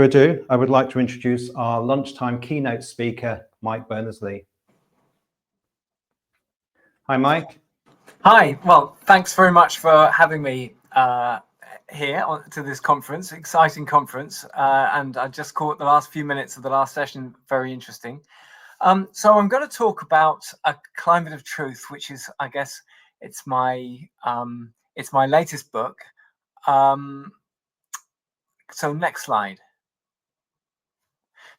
Ado, I would like to introduce our lunchtime keynote speaker, Mike Berners-Lee. Hi, Mike. Hi. Well, thanks very much for having me here to this conference, exciting conference. And I just caught the last few minutes of the last session very interesting. So I'm going to talk about a climate of truth, which is, I guess, it's my latest book. So next slide.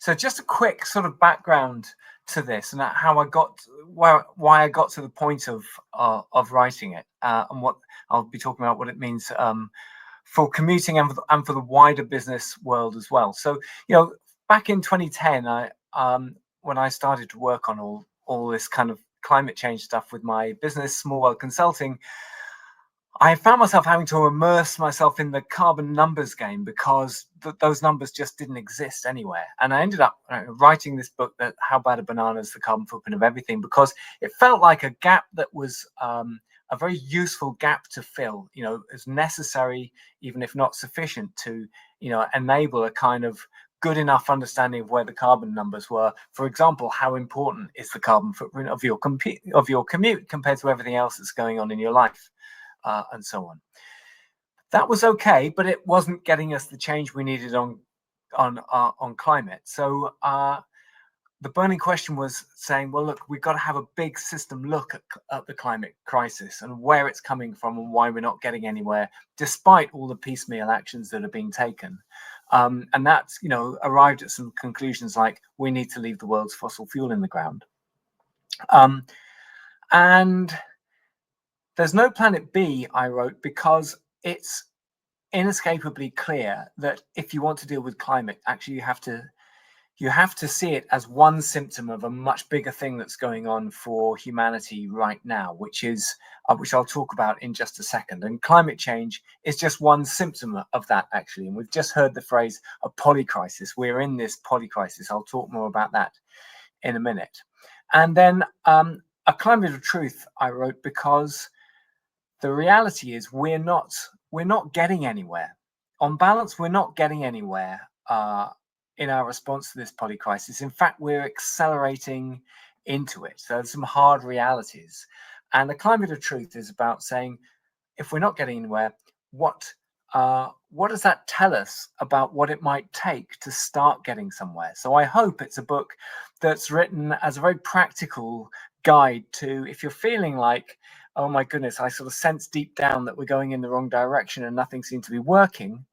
So just a quick sort of background to this and how I got why I got to the point of writing it, and what I'll be talking about, what it means for commuting and for the wider business world as well. So, you know, back in 2010, when I started to work on all this kind of climate change stuff with my business, Small World Consulting, I found myself having to immerse myself in the carbon numbers game because those numbers just didn't exist anywhere. And I ended up writing this book, that How Bad a Banana is the Carbon Footprint of Everything, because it felt like a gap that was a very useful gap to fill. You know, it's necessary, even if not sufficient, to, you know, enable a kind of good enough understanding of where the carbon numbers were. For example, how important is the carbon footprint of your commute compared to everything else that's going on in your life? And so on. That was okay, but it wasn't getting us the change we needed on climate. So the burning question was saying, well, look, we've got to have a big system look at the climate crisis and where it's coming from and why we're not getting anywhere, despite all the piecemeal actions that are being taken. And that's, you know, arrived at some conclusions like we need to leave the world's fossil fuel in the ground. And there's no planet B, I wrote, because it's inescapably clear that if you want to deal with climate, actually you have to see it as one symptom of a much bigger thing that's going on for humanity right now, which I'll talk about in just a second. And climate change is just one symptom of that, actually. And we've just heard the phrase a polycrisis. We're in this polycrisis. I'll talk more about that in a minute. And then a climate of truth, I wrote, because the reality is we're not getting anywhere. On balance, we're not getting anywhere in our response to this polycrisis. In fact, we're accelerating into it. So there's some hard realities. And the climate of truth is about saying, if we're not getting anywhere, what does that tell us about what it might take to start getting somewhere? So I hope it's a book that's written as a very practical guide to, if you're feeling like, oh my goodness, I sort of sense deep down that we're going in the wrong direction and nothing seems to be working.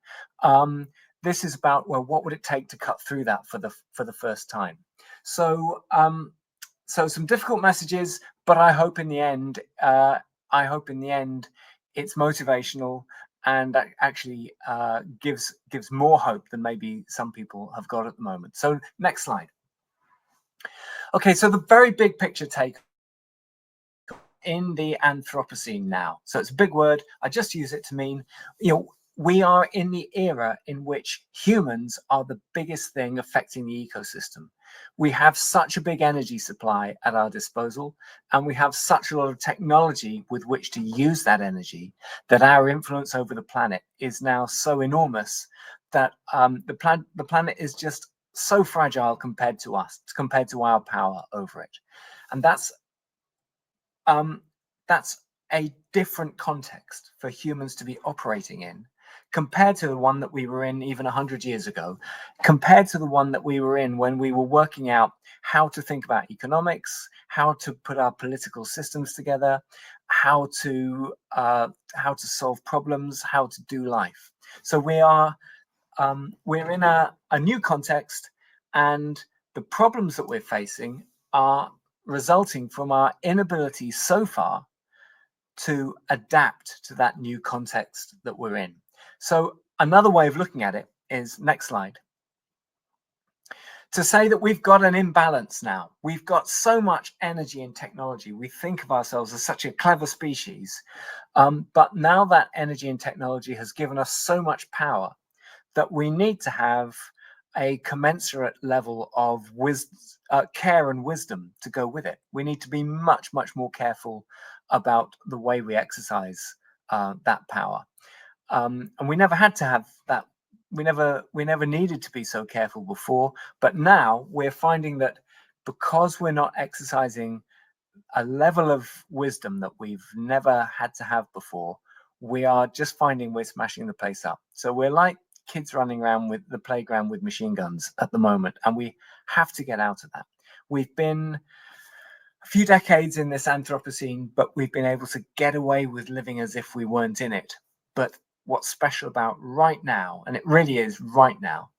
This is about, well, what would it take to cut through that for the first time? So so some difficult messages, but I hope in the end it's motivational and actually gives more hope than maybe some people have got at the moment. So next slide. Okay, so the very big picture take in the Anthropocene now. So it's a big word. I just use it to mean, you know, we are in the era in which humans are the biggest thing affecting the ecosystem. We have such a big energy supply at our disposal, and we have such a lot of technology with which to use that energy, that our influence over the planet is now so enormous that the planet is just so fragile compared to us, compared to our power over it. And that's a different context for humans to be operating in, compared to the one that we were in even 100 years ago, compared to the one that we were in when we were working out how to think about economics, how to put our political systems together, how to solve problems, how to do life. So we're in a new context, and the problems that we're facing are resulting from our inability so far to adapt to that new context that we're in. So another way of looking at it is, next slide, to say that we've got an imbalance now. We've got so much energy and technology. We think of ourselves as such a clever species, but now that energy and technology has given us so much power that we need to have a commensurate level of care and wisdom to go with it. We need to be much, much more careful about the way we exercise that power. And we never had to have that we never needed to be so careful before, but now we're finding that because we're not exercising a level of wisdom that we've never had to have before, we are just finding we're smashing the place up. So we're like kids running around with the playground with machine guns at the moment, and we have to get out of that. We've been a few decades in this Anthropocene, but we've been able to get away with living as if we weren't in it. But what's special about right now, and it really is right now,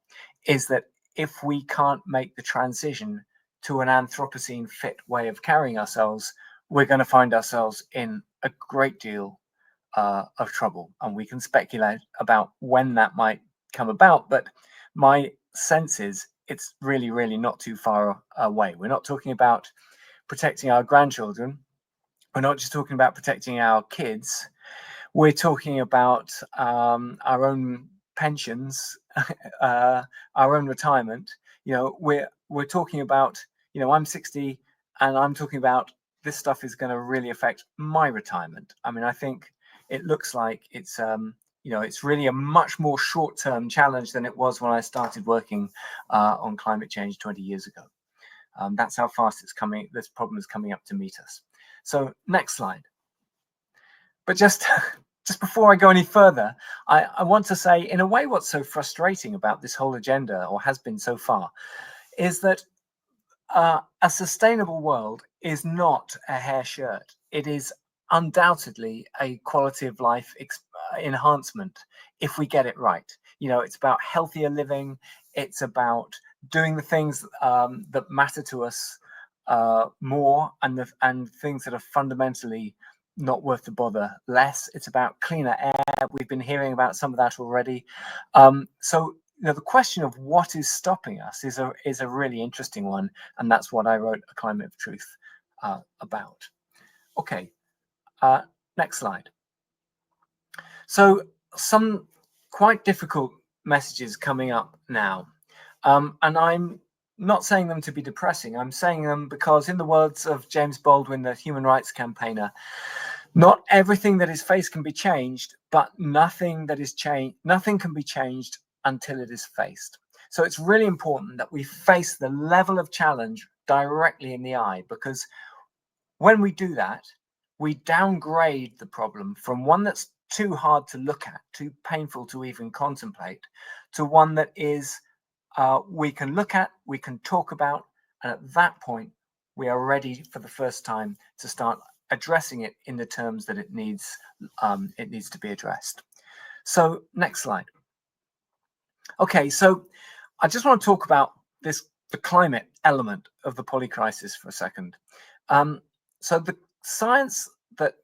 is that if we can't make the transition to an Anthropocene fit way of carrying ourselves, we're going to find ourselves in a great deal of trouble. And we can speculate about when that might come about, but my sense is it's really, really not too far away. We're not talking about protecting our grandchildren. We're not just talking about protecting our kids. We're talking about our own pensions, our own retirement. You know, we're talking about, you know, I'm 60 and I'm talking about this stuff is going to really affect my retirement. I mean, I think it looks like it's you know, it's really a much more short-term challenge than it was when I started working on climate change 20 years ago. That's how fast it's coming. This problem is coming up to meet us. So next slide. But just before I go any further, I want to say, in a way, what's so frustrating about this whole agenda, or has been so far, is that a sustainable world is not a hair shirt. It is undoubtedly a quality of life enhancement if we get it right. You know, it's about healthier living. It's about doing the things that matter to us more, and things that are fundamentally not worth the bother less. It's about cleaner air. We've been hearing about some of that already. So, you know, the question of what is stopping us is a really interesting one, and that's what I wrote A Climate of Truth about. Okay, next slide. So some quite difficult messages coming up now, and I'm not saying them to be depressing. I'm saying them because, in the words of James Baldwin, the human rights campaigner, not everything that is faced can be changed, but nothing can be changed until it is faced. So it's really important that we face the level of challenge directly in the eye, because when we do that, we downgrade the problem from one that's too hard to look at, too painful to even contemplate, to one that is we can look at, we can talk about, and at that point, we are ready for the first time to start addressing it in the terms that it needs to be addressed. So next slide. Okay, so I just want to talk about the climate element of the polycrisis for a second. So the science that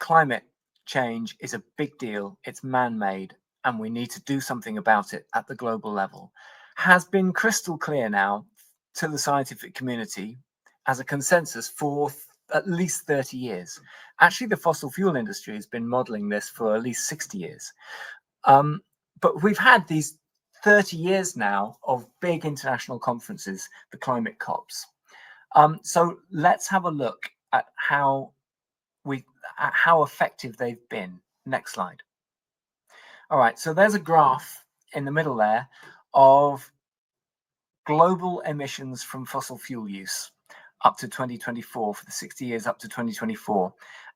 climate change is a big deal, it's man-made, and we need to do something about it at the global level, has been crystal clear now to the scientific community as a consensus for at least 30 years. Actually, the fossil fuel industry has been modeling this for at least 60 years. But we've had these 30 years now of big international conferences, the climate COPs. So let's have a look at how effective they've been. Next slide. All right, so there's a graph in the middle there of global emissions from fossil fuel use up to 2024, for the 60 years up to 2024.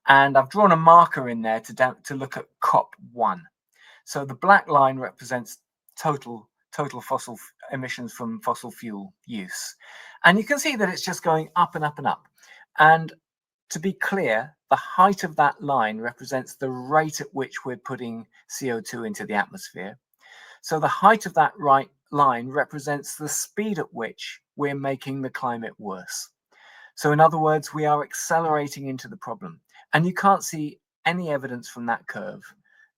And I've drawn a marker in there to look at COP1. So the black line represents total fossil emissions from fossil fuel use. And you can see that it's just going up and up and up. And to be clear, the height of that line represents the rate at which we're putting CO2 into the atmosphere. So the height of that line represents the speed at which we're making the climate worse. So in other words, we are accelerating into the problem. And you can't see any evidence from that curve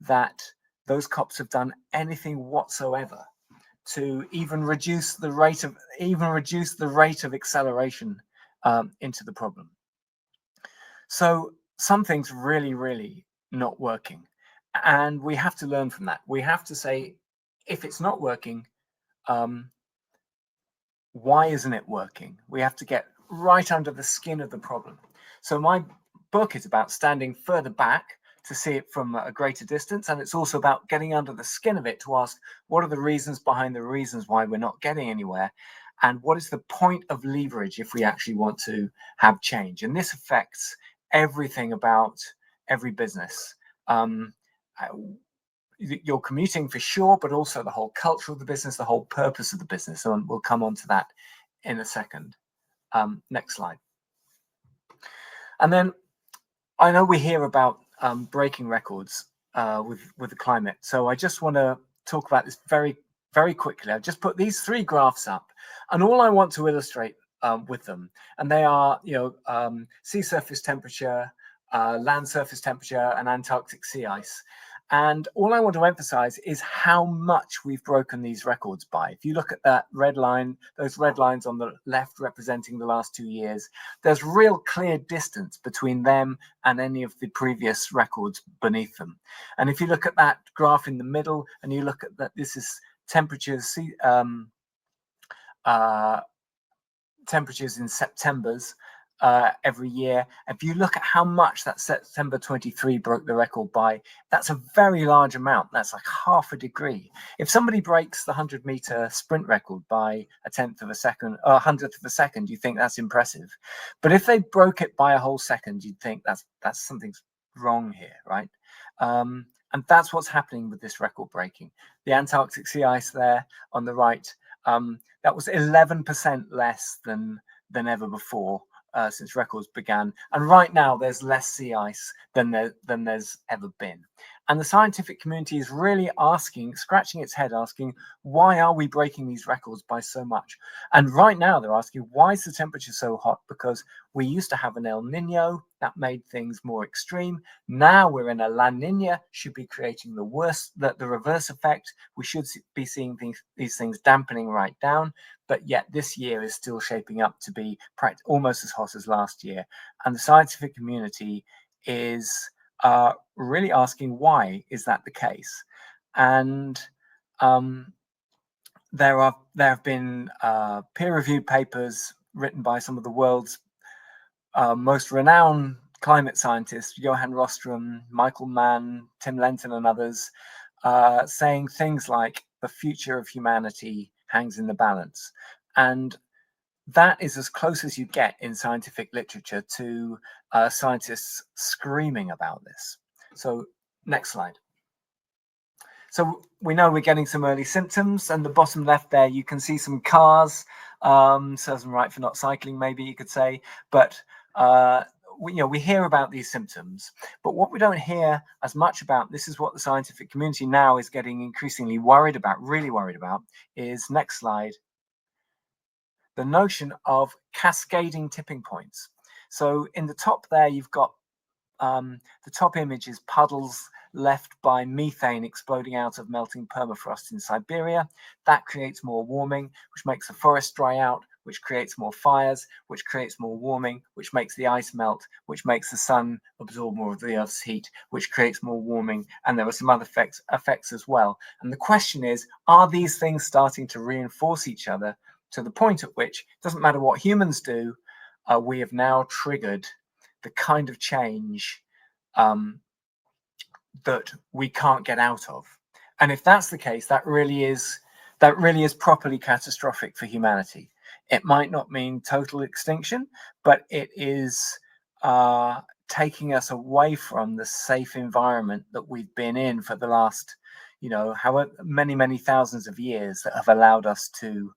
that those COPs have done anything whatsoever to even reduce the rate of acceleration into the problem. So something's really, really not working. And we have to learn from that. We have to say, if it's not working, why isn't it working? We have to get right under the skin of the problem. So my book is about standing further back to see it from a greater distance, and it's also about getting under the skin of it to ask, what are the reasons behind the reasons why we're not getting anywhere, and what is the point of leverage if we actually want to have change? And this affects everything about every business. You're commuting for sure, but also the whole culture of the business, the whole purpose of the business, and we'll come on to that in a second. Next slide. And then I know we hear about breaking records with the climate. So I just want to talk about this very, very quickly. I've just put these 3 graphs up, and all I want to illustrate with them, and they are, sea surface temperature, land surface temperature, and Antarctic sea ice. And all I want to emphasize is how much we've broken these records by. If you look at that red line, those red lines on the left representing the last 2 years, there's real clear distance between them and any of the previous records beneath them. And if you look at that graph in the middle, and you look at that, this is temperatures, temperatures in September's every year. If you look at how much that September 23 broke the record by, that's a very large amount. That's like half a degree. If somebody breaks the 100-meter sprint record by a 1/10 of a second, or 100th of a second, you think that's impressive. But if they broke it by a whole second, you'd think that's something's wrong here, right? And that's what's happening with this record breaking. The Antarctic sea ice there on the right, that was 11% less than ever before. Since records began, and right now there's less sea ice than there's ever been. And the scientific community is really scratching its head, asking, why are we breaking these records by so much? And right now they're asking, why is the temperature so hot? Because we used to have an El Nino that made things more extreme. Now we're in a La Nina, should be creating the reverse effect. We should be seeing these things dampening right down. But yet this year is still shaping up to be almost as hot as last year. And the scientific community is really asking, why is that the case? And there have been peer-reviewed papers written by some of the world's most renowned climate scientists, Johan Rostrom, Michael Mann, Tim Lenton, and others, saying things like the future of humanity hangs in the balance. And that is as close as you get in scientific literature to scientists screaming about this. So next slide. So we know we're getting some early symptoms, and the bottom left there, you can see some cars. Serves them right for not cycling, maybe you could say. But we hear about these symptoms, but what we don't hear as much about, this is what the scientific community now is getting increasingly worried about, really worried about, is, next slide, the notion of cascading tipping points. So in the top there, you've got the top image is puddles left by methane exploding out of melting permafrost in Siberia. That creates more warming, which makes the forest dry out, which creates more fires, which creates more warming, which makes the ice melt, which makes the sun absorb more of the Earth's heat, which creates more warming. And there are some other effects as well. And the question is, are these things starting to reinforce each other to the point at which it doesn't matter what humans do, we have now triggered the kind of change that we can't get out of? And if that's the case, that really is properly catastrophic for humanity. It might not mean total extinction, but it is taking us away from the safe environment that we've been in for the last, however many thousands of years, that have allowed us to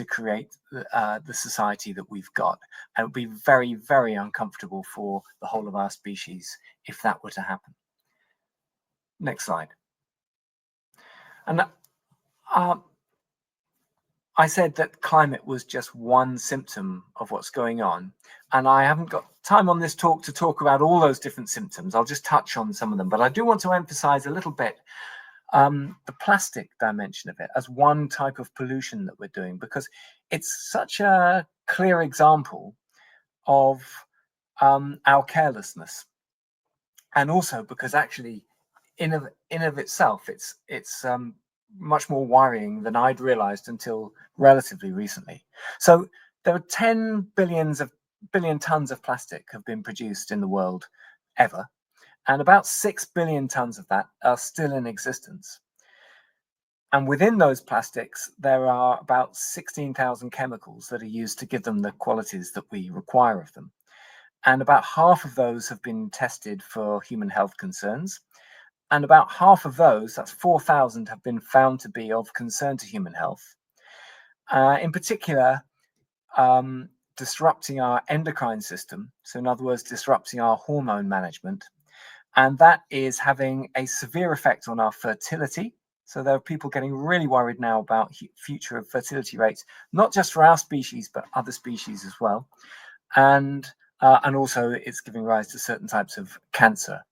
create the society that we've got. And it would be very, very uncomfortable for the whole of our species if that were to happen. Next slide. And I said that climate was just one symptom of what's going on. And I haven't got time on this talk to talk about all those different symptoms. I'll just touch on some of them. But I do want to emphasize a little bit the plastic dimension of it as one type of pollution that we're doing, because it's such a clear example of our carelessness. And also because actually in of itself, it's much more worrying than I'd realized until relatively recently. So there are 10 billion tons of plastic have been produced in the world ever. And about 6 billion tons of that are still in existence. And within those plastics, there are about 16,000 chemicals that are used to give them the qualities that we require of them. And about half of those have been tested for human health concerns. And about half of those, that's 4,000, have been found to be of concern to human health. In particular, disrupting our endocrine system. So in other words, disrupting our hormone management. And that is having a severe effect on our fertility. So there are people getting really worried now about future of fertility rates, not just for our species, but other species as well. And also it's giving rise to certain types of cancer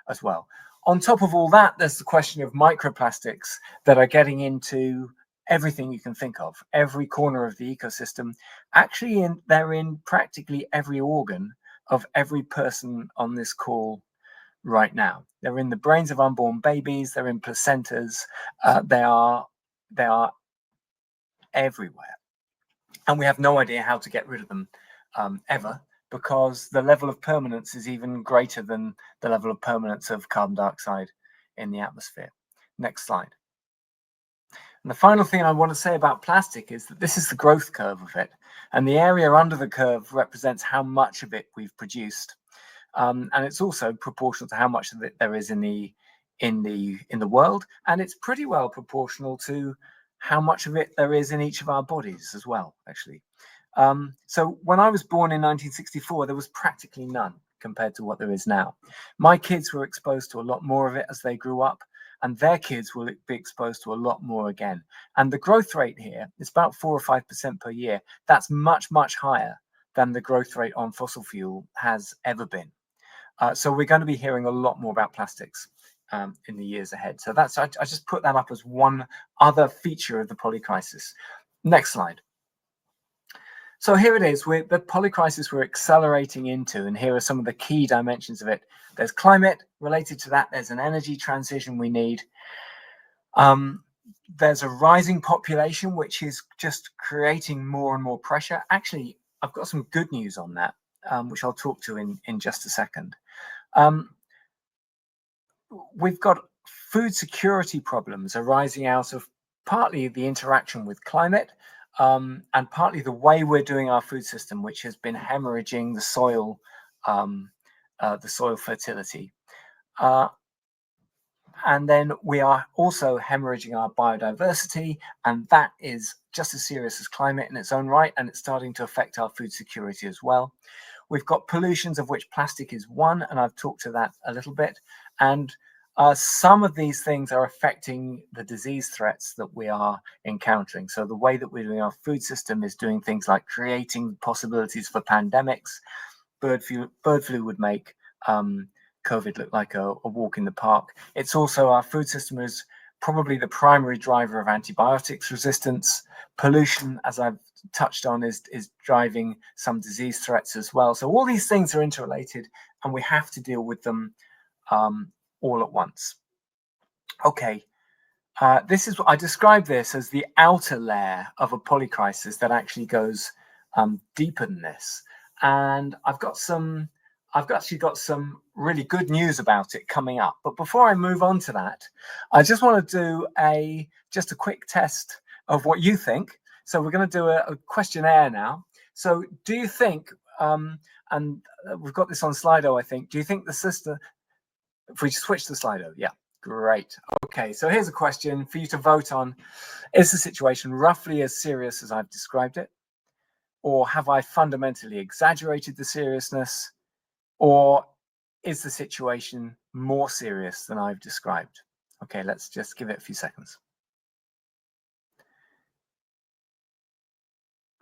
as well. On top of all that, there's the question of microplastics that are getting into everything you can think of, every corner of the ecosystem. Actually, they're in practically every organ of every person on this call right now. They're in the brains of unborn babies, they're in placentas, they are everywhere. And we have no idea how to get rid of them ever, because the level of permanence is even greater than the level of permanence of carbon dioxide in the atmosphere. Next slide. And the final thing I want to say about plastic is that this is the growth curve of it. And the area under the curve represents how much of it we've produced. And it's also proportional to how much of it there is in the world, and it's pretty well proportional to how much of it there is in each of our bodies as well, actually. So when I was born in 1964, there was practically none compared to what there is now. My kids were exposed to a lot more of it as they grew up, and their kids will be exposed to a lot more again. And the growth rate here is about 4 or 5% per year. That's much, much higher than the growth rate on fossil fuel has ever been. So we're going to be hearing a lot more about plastics in the years ahead. So that's, I just put that up as one other feature of the polycrisis. Next slide. So here it is, the polycrisis we're accelerating into, and here are some of the key dimensions of it. There's climate. Related to that, there's an energy transition we need. There's a rising population, which is just creating more and more pressure. Actually, I've got some good news on that, which I'll talk to in just a second. We've got food security problems arising out of partly the interaction with climate, and partly the way we're doing our food system, which has been hemorrhaging the soil fertility. And then we are also hemorrhaging our biodiversity, and that is just as serious as climate in its own right, and it's starting to affect our food security as well. We've got pollutions, of which plastic is one, and I've talked to that a little bit. And some of these things are affecting the disease threats that we are encountering. So the way that we're doing our food system is doing things like creating possibilities for pandemics. Bird flu would make COVID look like a walk in the park. It's also, our food system is probably the primary driver of antibiotics resistance. Pollution, as I've touched on, is driving some disease threats as well. So all these things are interrelated, and we have to deal with them all at once. Okay, this is what I describe this as the outer layer of a polycrisis that actually goes deeper than this. And I've actually got some really good news about it coming up. But before I move on to that, I just want to do just a quick test of what you think. So we're going to do a questionnaire now. So do you think, and we've got this on Slido, I think, do you think the system, if we switch to Slido, yeah, great. Okay, so here's a question for you to vote on. Is the situation roughly as serious as I've described it? Or have I fundamentally exaggerated the seriousness? Or is the situation more serious than I've described? Okay, let's just give it a few seconds.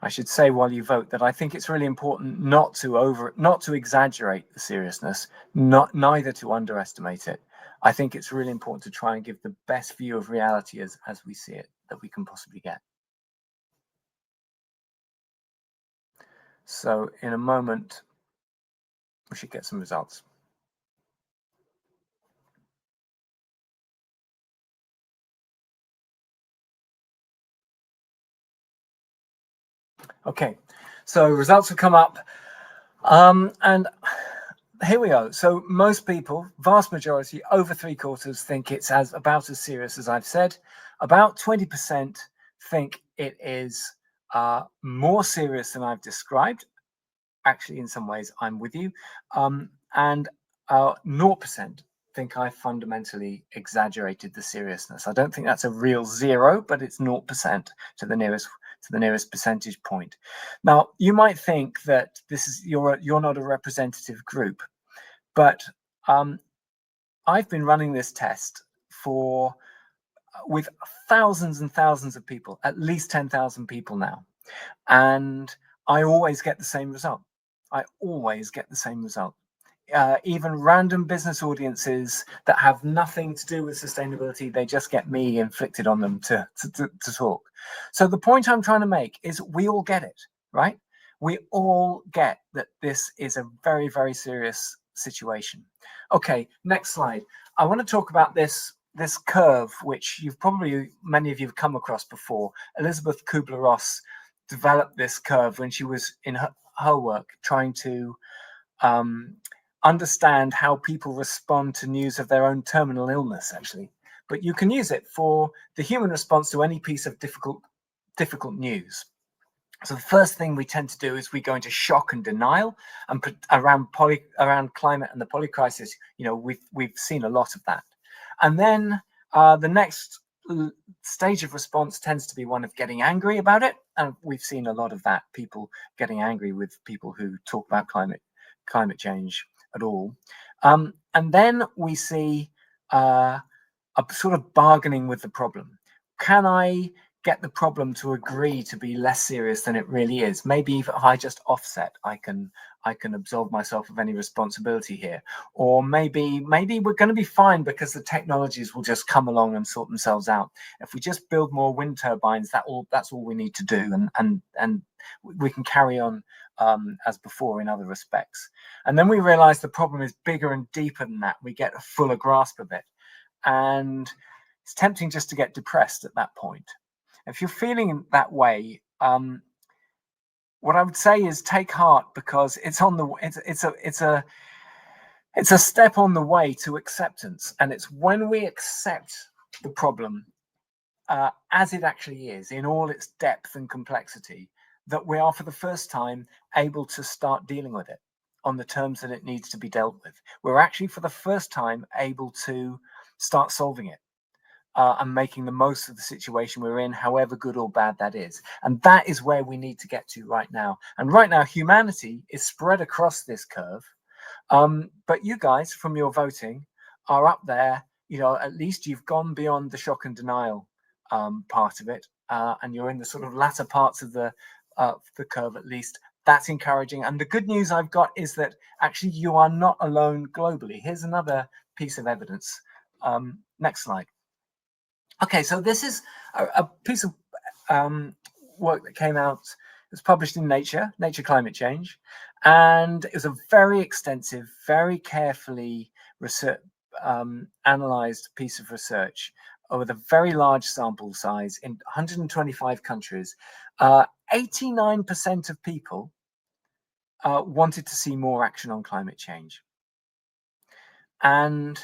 I should say while you vote that I think it's really important not to exaggerate the seriousness, neither to underestimate it. I think it's really important to try and give the best view of reality as we see it that we can possibly get. So in a moment, we should get some results. Okay, so results have come up, and here we go. So most people, vast majority, over 3/4, think it's about as serious as I've said. About 20% think it is more serious than I've described. Actually, in some ways, I'm with you. And 0% think I fundamentally exaggerated the seriousness. I don't think that's a real zero, but it's 0% to the nearest percentage point. Now, you might think that you're not a representative group, but I've been running this test with thousands and thousands of people, at least 10,000 people now, and I always get the same result. I always get the same result. Even random business audiences that have nothing to do with sustainability, they just get me inflicted on them to talk. So the point I'm trying to make is we all get it, right? We all get that this is a very, very serious situation. Okay, next slide. I want to talk about this curve, which many of you have come across before. Elizabeth Kubler-Ross developed this curve when she was in her work trying to understand how people respond to news of their own terminal illness, actually. But you can use it for the human response to any piece of difficult news. So the first thing we tend to do is we go into shock and denial, and around climate and the Polycrisis, we've seen a lot of that. And then the next stage of response tends to be one of getting angry about it, and we've seen a lot of that, people getting angry with people who talk about climate change at all. And then we see a sort of bargaining with the problem. Can I get the problem to agree to be less serious than it really is? Maybe if I just offset, I can absolve myself of any responsibility here. Or maybe we're going to be fine because the technologies will just come along and sort themselves out. If we just build more wind turbines, that's all we need to do, and we can carry on as before in other respects. And then we realize the problem is bigger and deeper than that. We get a fuller grasp of it, and it's tempting just to get depressed at that point. If you're feeling that way, what I would say is take heart, because it's a step on the way to acceptance. And it's when we accept the problem as it actually is, in all its depth and complexity, that we are for the first time able to start dealing with it on the terms that it needs to be dealt with. We're actually for the first time able to start solving it. And making the most of the situation we're in, however good or bad that is. And that is where we need to get to right now. And right now, humanity is spread across this curve. But you guys, from your voting, are up there. At least you've gone beyond the shock and denial part of it. And you're in the sort of latter parts of the curve, at least. That's encouraging. And the good news I've got is that actually you are not alone globally. Here's another piece of evidence. Next slide. Okay, so this is a piece of work that came out. It was published in Nature Climate Change, and it was a very extensive, very carefully analyzed piece of research with a very large sample size in 125 countries. 89% of people wanted to see more action on climate change, and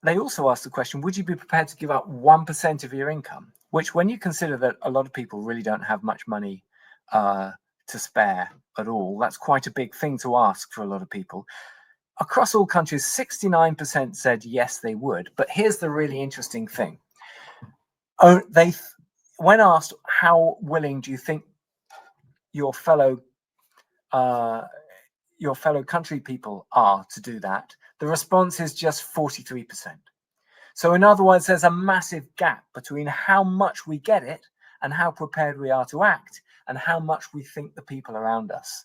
they also asked the question, would you be prepared to give up 1% of your income? Which, when you consider that a lot of people really don't have much money to spare at all, that's quite a big thing to ask for a lot of people. Across all countries, 69% said yes, they would. But here's the really interesting thing. When asked how willing do you think your fellow country people are to do that, the response is just 43%. So in other words, there's a massive gap between how much we get it and how prepared we are to act, and how much we think the people around us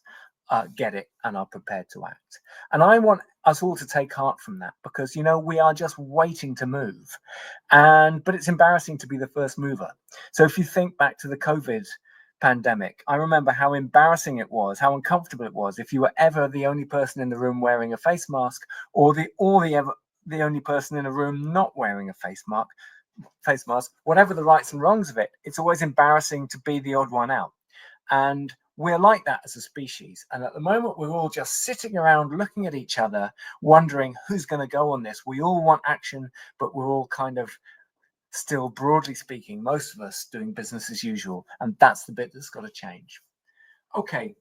get it and are prepared to act. And I want us all to take heart from that, because we are just waiting to move, but it's embarrassing to be the first mover. So if you think back to the COVID pandemic, I remember how embarrassing it was, how uncomfortable it was if you were ever the only person in the room wearing a face mask, or the only person in a room not wearing a face mask. Whatever the rights and wrongs of it, it's always embarrassing to be the odd one out. And we're like that as a species. And at the moment, we're all just sitting around looking at each other, wondering who's going to go on this. We all want action, but we're all kind of still, broadly speaking, most of us doing business as usual. And that's the bit that's got to change. Okay,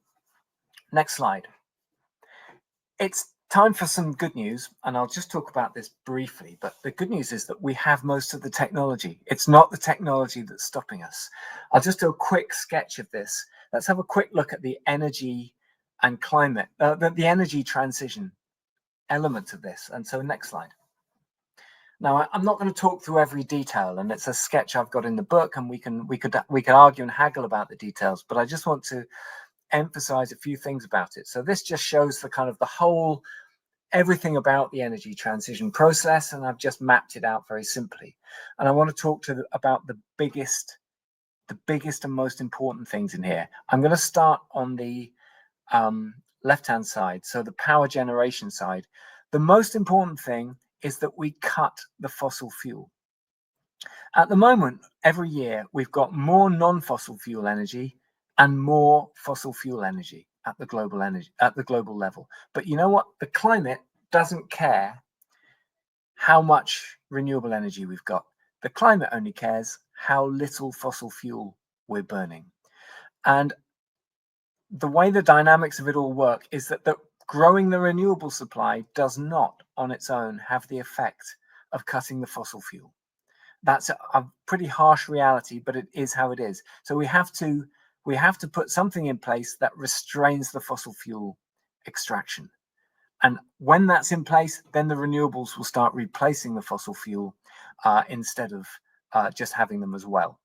next slide. It's time for some good news, and I'll just talk about this briefly, but the good news is that we have most of the technology. It's not the technology that's stopping us. I'll just do a quick sketch of this. Let's have a quick look at the energy and climate, the energy transition element of this. And so next slide. Now, I'm not going to talk through every detail, and it's a sketch I've got in the book, and we could argue and haggle about the details, but I just want to emphasize a few things about it. So this just shows the kind of the whole, everything about the energy transition process, and I've just mapped it out very simply. And I want to talk about the biggest and most important things in here. I'm going to start on the left-hand side, so the power generation side. The most important thing is that we cut the fossil fuel. At the moment, every year, we've got more non-fossil fuel energy and more fossil fuel energy at the global level. But you know what? The climate doesn't care how much renewable energy we've got. The climate only cares how little fossil fuel we're burning. And the way the dynamics of it all work is that growing the renewable supply does not on its own have the effect of cutting the fossil fuel. That's a pretty harsh reality, but it is how it is. So we have to put something in place that restrains the fossil fuel extraction. And when that's in place, then the renewables will start replacing the fossil fuel instead of just having them as well.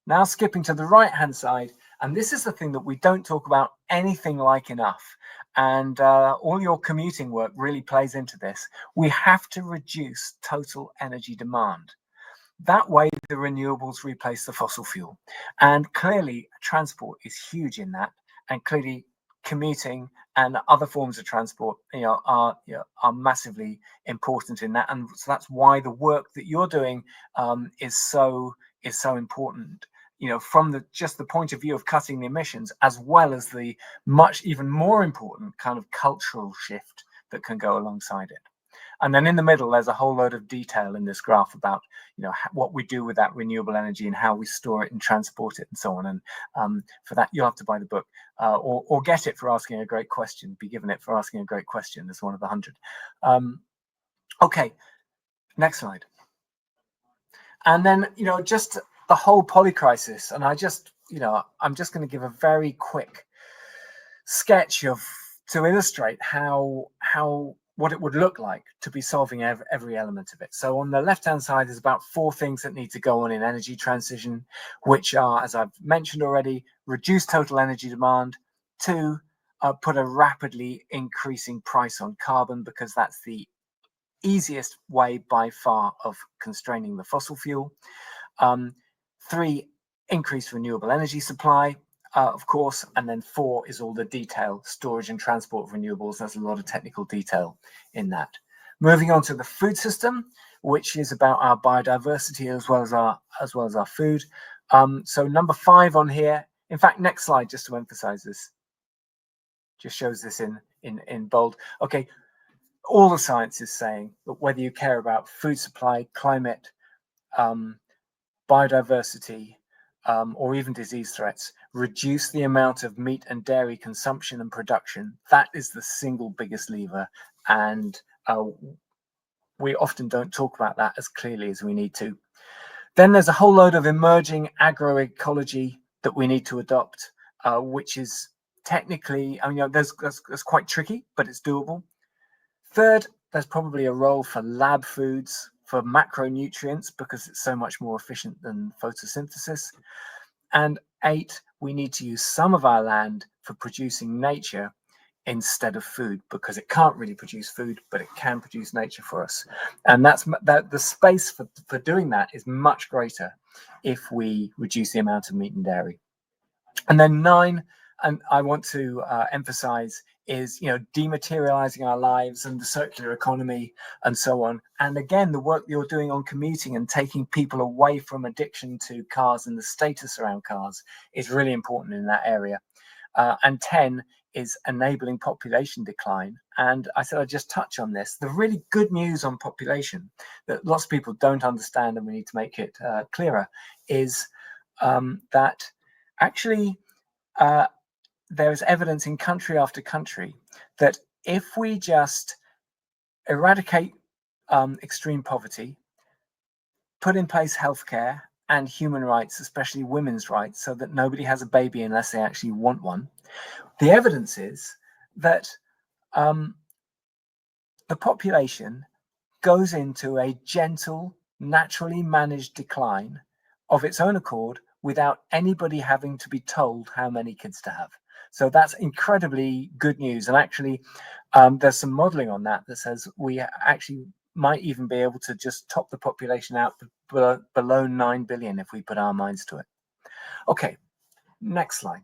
Now, skipping to the right-hand side, and this is the thing that we don't talk about anything like enough. And all your commuting work really plays into this. We have to reduce total energy demand. That way, the renewables replace the fossil fuel. And clearly, transport is huge in that. And clearly, commuting and other forms of transport, are massively important in that. And so that's why the work that you're doing is so important. From just the point of view of cutting the emissions, as well as the even more important kind of cultural shift that can go alongside it. And then in the middle, there's a whole load of detail in this graph about, what we do with that renewable energy and how we store it and transport it and so on. And for that, you'll have to buy the book or get it for asking a great question, be given it for asking a great question. That's one of the 100. Okay, next slide. And then, just the whole polycrisis. And I'm just going to give a very quick sketch to illustrate what it would look like to be solving every element of it. So on the left-hand side, there's about 4 things that need to go on in energy transition, which are, as I've mentioned already, reduce total energy demand. 2, put a rapidly increasing price on carbon, because that's the easiest way by far of constraining the fossil fuel. 3, increase renewable energy supply. Of course, and then 4 is all the detail, storage and transport of renewables. There's a lot of technical detail in that. Moving on to the food system, which is about our biodiversity as well as our food. So number 5 on here. In fact, next slide, just to emphasize this, just shows this in bold. Okay, all the science is saying that whether you care about food supply, climate, biodiversity, or even disease threats, reduce the amount of meat and dairy consumption and production. That is the single biggest lever, and we often don't talk about that as clearly as we need to. Then there's a whole load of emerging agroecology that we need to adopt, which is technically, that's quite tricky, but it's doable. Third, there's probably a role for lab foods, for macronutrients, because it's so much more efficient than photosynthesis. And 8, we need to use some of our land for producing nature instead of food, because it can't really produce food, but it can produce nature for us. And the space for doing that is much greater if we reduce the amount of meat and dairy. And then 9, and I want to emphasize, is dematerializing our lives and the circular economy and so on. And again, the work you're doing on commuting and taking people away from addiction to cars and the status around cars is really important in that area. and 10 is enabling population decline. And I said I'd just touch on this. The really good news on population that lots of people don't understand, and we need to make it clearer, is that actually there is evidence in country after country that if we just eradicate extreme poverty, put in place healthcare and human rights, especially women's rights, so that nobody has a baby unless they actually want one, the evidence is that the population goes into a gentle, naturally managed decline of its own accord without anybody having to be told how many kids to have. So that's incredibly good news. And actually, there's some modeling on that says we actually might even be able to just top the population out below 9 billion if we put our minds to it. Okay, next slide.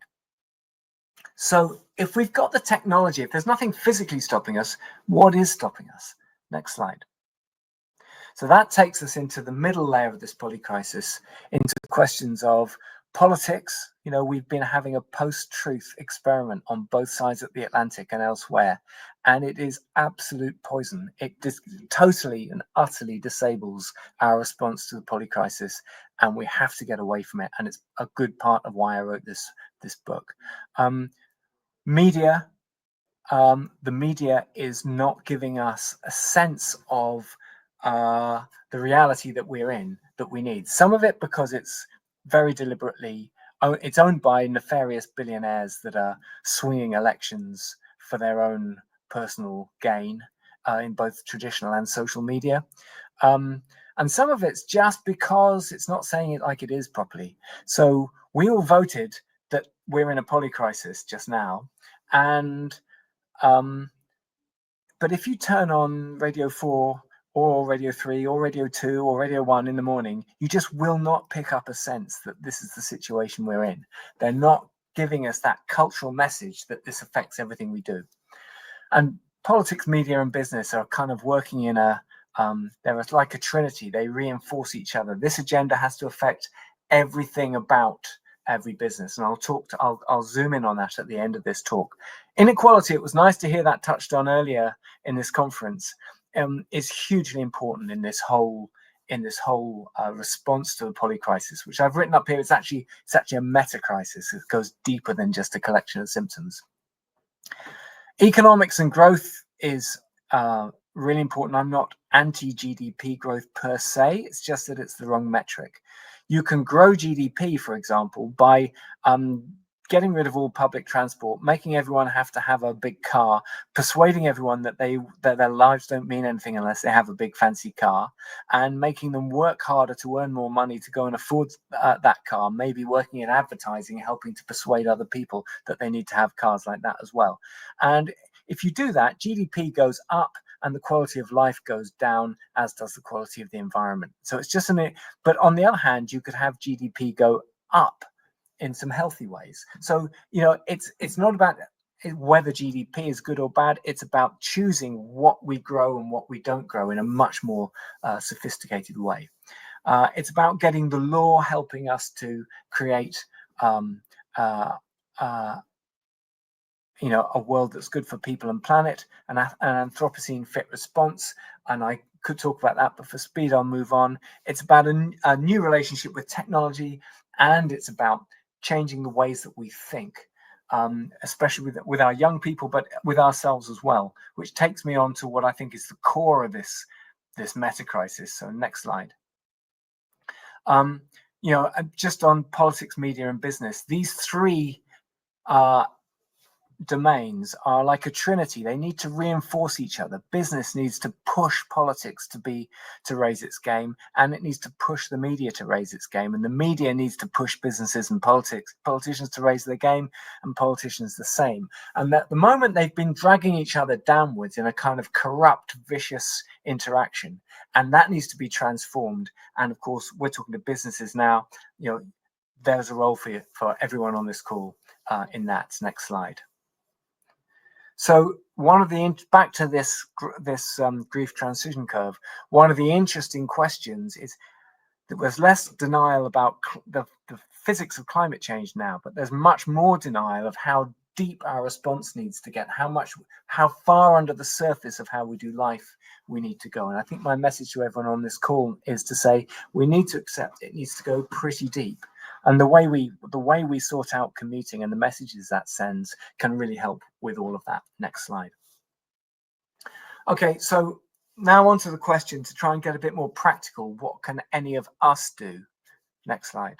So if we've got the technology, if there's nothing physically stopping us, what is stopping us? Next slide. So that takes us into the middle layer of this polycrisis, into questions of politics. You know, we've been having a post-truth experiment on both sides of the Atlantic and elsewhere, and it is absolute poison. It totally and utterly disables our response to the polycrisis, and we have to get away from it. And it's a good part of why I wrote this book. Media. The media is not giving us a sense of the reality that we're in, that we need. Some of it because it's very deliberately, it's owned by nefarious billionaires that are swinging elections for their own personal gain in both traditional and social media. And some of it's just because it's not saying it like it is properly. So we all voted that we're in a polycrisis just now. And but if you turn on Radio 4 or Radio 3 or Radio 2 or Radio 1 in the morning, you just will not pick up a sense that this is the situation we're in. They're not giving us that cultural message that this affects everything we do. And politics, media, and business are kind of working in they're like a trinity. They reinforce each other. This agenda has to affect everything about every business, and I'll zoom in on that at the end of this talk. Inequality, it was nice to hear that touched on earlier in this conference, is hugely important in this whole response to the polycrisis, which I've written up here. It's actually a meta crisis. It goes deeper than just a collection of symptoms. Economics and growth is really important. I'm not anti-GDP growth per se. It's just that it's the wrong metric. You can grow GDP, for example, by getting rid of all public transport, making everyone have to have a big car, persuading everyone that their lives don't mean anything unless they have a big fancy car, and making them work harder to earn more money to go and afford that car, maybe working in advertising, helping to persuade other people that they need to have cars like that as well. And if you do that, GDP goes up and the quality of life goes down, as does the quality of the environment. So it's just but on the other hand, you could have GDP go up in some healthy ways. So, you know, it's not about whether GDP is good or bad. It's about choosing what we grow and what we don't grow in a much more sophisticated way. It's about getting the law helping us to create you know, a world that's good for people and planet, and an Anthropocene fit response. And I could talk about that, but for speed, I'll move on. It's about a new relationship with technology, and it's about changing the ways that we think, especially with our young people, but with ourselves as well, which takes me on to what I think is the core of this meta crisis. So next slide. You know, just on politics, media, and business, these three domains are like a trinity. They need to reinforce each other. Business needs to push politics to raise its game, and it needs to push the media to raise its game, and the media needs to push businesses and politicians to raise their game, and politicians the same. And at the moment, they've been dragging each other downwards in a kind of corrupt, vicious interaction, and that needs to be transformed. And of course, we're talking to businesses now. You know, there's a role for everyone on this call in that. Next slide. So back to this grief transition curve, one of the interesting questions is that there's less denial about the physics of climate change now, but there's much more denial of how deep our response needs to get, how far under the surface of how we do life we need to go. And I think my message to everyone on this call is to say we need to accept it needs to go pretty deep. And the way we sort out commuting and the messages that sends can really help with all of that. Next slide. Okay, so now on to the question to try and get a bit more practical. What can any of us do? Next slide.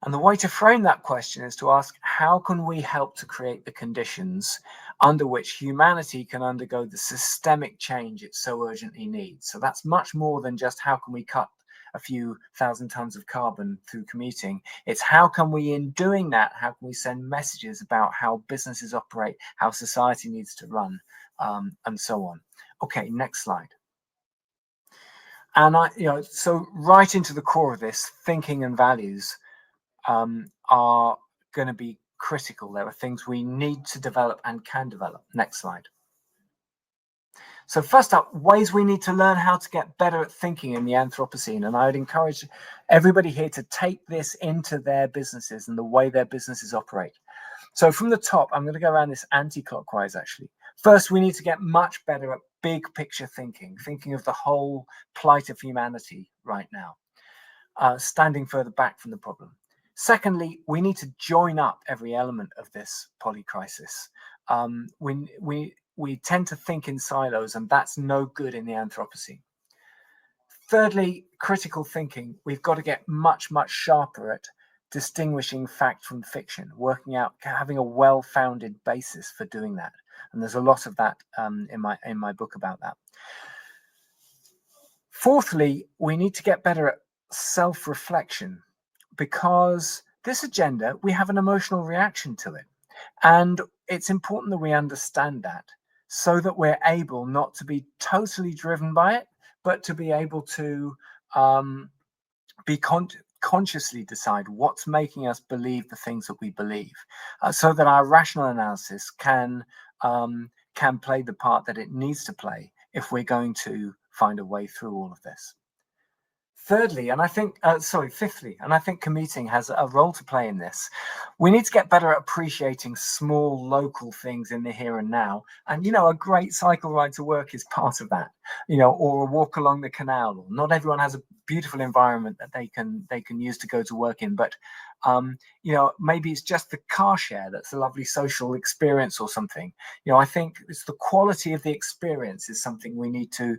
And the way to frame that question is to ask, how can we help to create the conditions under which humanity can undergo the systemic change it so urgently needs? So that's much more than just how can we cut a few thousand tons of carbon through commuting. It's how can we, in doing that, how can we send messages about how businesses operate, how society needs to run, and so on. Okay, next slide. And so right into the core of this, thinking and values are going to be critical. There are things we need to develop and can develop. Next slide. So first up, ways we need to learn how to get better at thinking in the Anthropocene. And I would encourage everybody here to take this into their businesses and the way their businesses operate. So from the top, I'm going to go around this anti-clockwise, actually. First, we need to get much better at big picture thinking of the whole plight of humanity right now, standing further back from the problem. Secondly, we need to join up every element of this polycrisis. We tend to think in silos, and that's no good in the Anthropocene. Thirdly, critical thinking. We've got to get much, much sharper at distinguishing fact from fiction, working out, having a well-founded basis for doing that. And there's a lot of that in my book about that. Fourthly, we need to get better at self-reflection, because this agenda, we have an emotional reaction to it. And it's important that we understand that, so that we're able not to be totally driven by it, but to be able to consciously decide what's making us believe the things that we believe, so that our rational analysis can play the part that it needs to play if we're going to find a way through all of this. Fifthly, and I think commuting has a role to play in this. We need to get better at appreciating small local things in the here and now. And, a great cycle ride to work is part of that, or a walk along the canal. Not everyone has a beautiful environment that they can use to go to work in, but maybe it's just the car share that's a lovely social experience or something. I think it's the quality of the experience is something we need to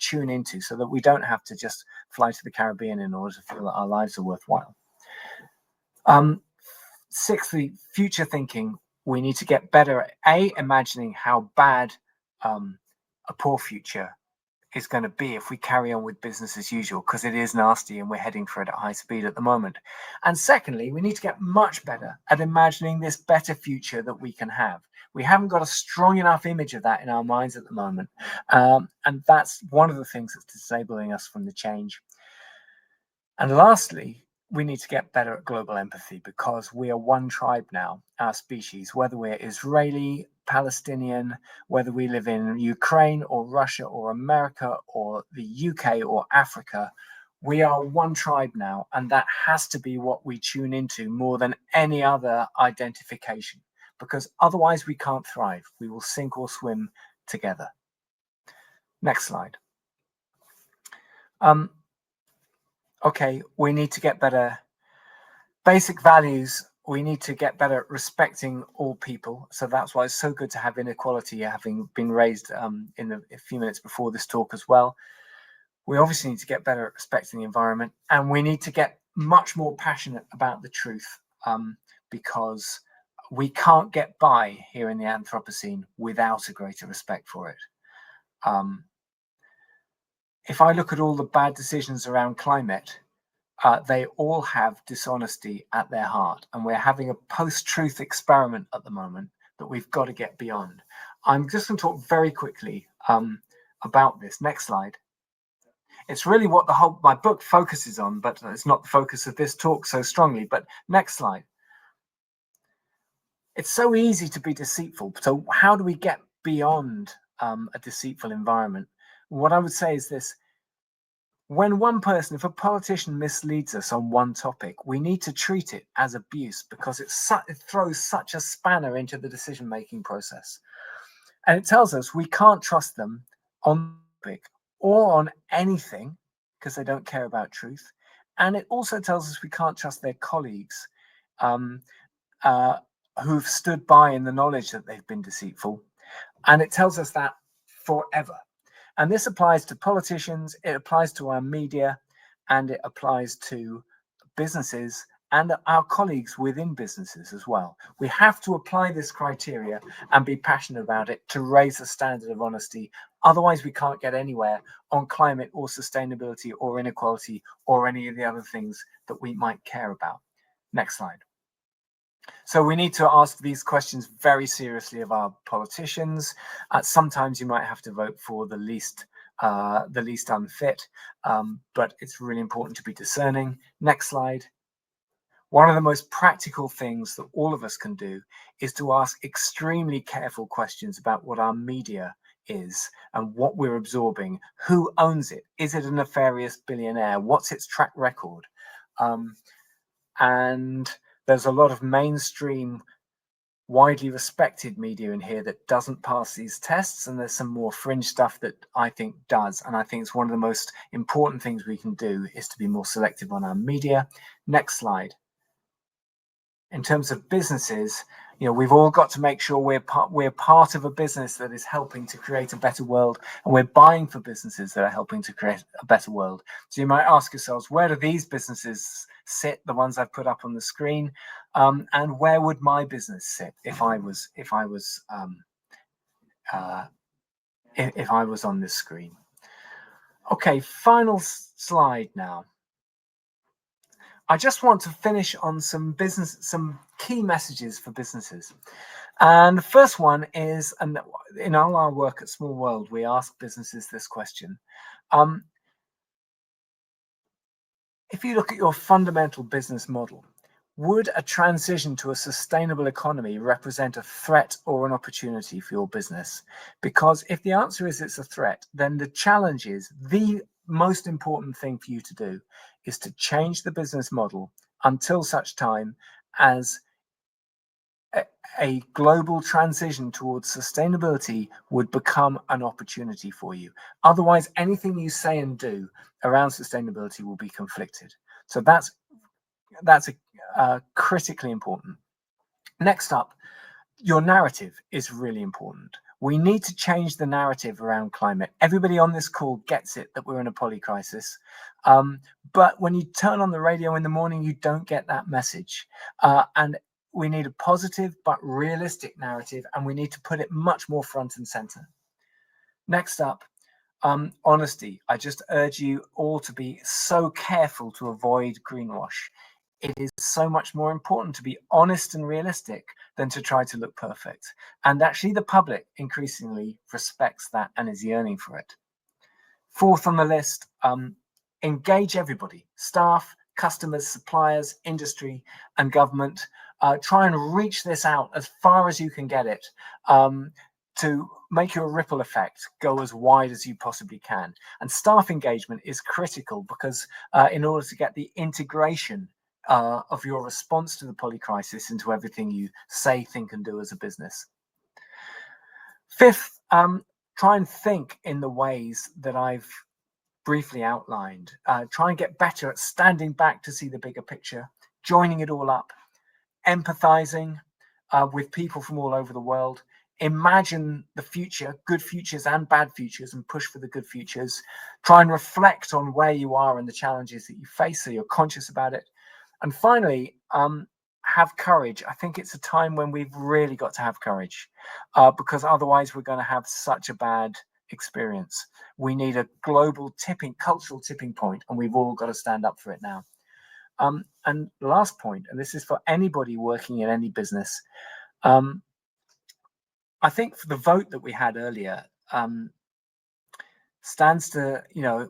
tune into, so that we don't have to just fly to the Caribbean in order to feel that our lives are worthwhile. Sixthly, future thinking. We need to get better at imagining how bad a poor future is going to be if we carry on with business as usual, because it is nasty and we're heading for it at high speed at the moment. And secondly, we need to get much better at imagining this better future that we can have. We haven't got a strong enough image of that in our minds at the moment. And that's one of the things that's disabling us from the change. And lastly, we need to get better at global empathy, because we are one tribe now, our species, whether we're Israeli, Palestinian, whether we live in Ukraine or Russia or America or the UK or Africa, we are one tribe now, and that has to be what we tune into more than any other identification, because otherwise we can't thrive. We will sink or swim together. Next slide. Okay, we need to get better. Basic values, we need to get better at respecting all people. So that's why it's so good to have inequality having been raised in a few minutes before this talk as well. We obviously need to get better at respecting the environment, and we need to get much more passionate about the truth, because we can't get by here in the Anthropocene without a greater respect for it. If I look at all the bad decisions around climate, they all have dishonesty at their heart, and we're having a post-truth experiment at the moment that we've got to get beyond. I'm just going to talk very quickly about this. Next slide. It's really what my book focuses on, but it's not the focus of this talk so strongly. But next slide. It's so easy to be deceitful. So how do we get beyond a deceitful environment? What I would say is this: when one person, if a politician misleads us on one topic, we need to treat it as abuse because it throws such a spanner into the decision-making process. And it tells us we can't trust them on the topic or on anything because they don't care about truth. And it also tells us we can't trust their colleagues who've stood by in the knowledge that they've been deceitful. And it tells us that forever. And this applies to politicians, it applies to our media, and it applies to businesses and our colleagues within businesses as well. We have to apply this criteria and be passionate about it to raise the standard of honesty. Otherwise, we can't get anywhere on climate or sustainability or inequality or any of the other things that we might care about. Next slide. So we need to ask these questions very seriously of our politicians. Sometimes you might have to vote for the least unfit, but it's really important to be discerning. Next slide. One of the most practical things that all of us can do is to ask extremely careful questions about what our media is and what we're absorbing. Who owns it? Is it a nefarious billionaire? What's its track record? And there's a lot of mainstream, widely respected media in here that doesn't pass these tests, and there's some more fringe stuff that I think does. And I think it's one of the most important things we can do is to be more selective on our media. Next slide. In terms of businesses, we've all got to make sure we're part of a business that is helping to create a better world, and we're buying for businesses that are helping to create a better world. So you might ask yourselves, where do these businesses sit, the ones I've put up on the screen, and where would my business sit if I was on this screen? Okay, final slide now. I just want to finish on some key messages for businesses. And the first one is, and in all our work at Small World, we ask businesses this question. If you look at your fundamental business model, would a transition to a sustainable economy represent a threat or an opportunity for your business? Because if the answer is it's a threat, then the challenge is the most important thing for you to do is to change the business model until such time as a global transition towards sustainability would become an opportunity for you. Otherwise, anything you say and do around sustainability will be conflicted. So that's critically important. Next up, your narrative is really important. We need to change the narrative around climate. Everybody on this call gets it that we're in a polycrisis. But when you turn on the radio in the morning, you don't get that message. And we need a positive but realistic narrative, and we need to put it much more front and center. Next up, honesty. I just urge you all to be so careful to avoid greenwash. It is so much more important to be honest and realistic than to try to look perfect. And actually the public increasingly respects that and is yearning for it. Fourth on the list, engage everybody, staff, customers, suppliers, industry, and government. Try and reach this out as far as you can get it to make your ripple effect go as wide as you possibly can. And staff engagement is critical because in order to get the integration of your response to the polycrisis into everything you say, think, and do as a business. Fifth, try and think in the ways that I've briefly outlined. Try and get better at standing back to see the bigger picture, joining it all up, empathizing with people from all over the world. Imagine the future, good futures and bad futures, and push for the good futures. Try and reflect on where you are and the challenges that you face so you're conscious about it. And finally, have courage. I think it's a time when we've really got to have courage because otherwise we're going to have such a bad experience. We need a global cultural tipping point, and we've all got to stand up for it now. And the last point, and this is for anybody working in any business, I think for the vote that we had earlier stands to,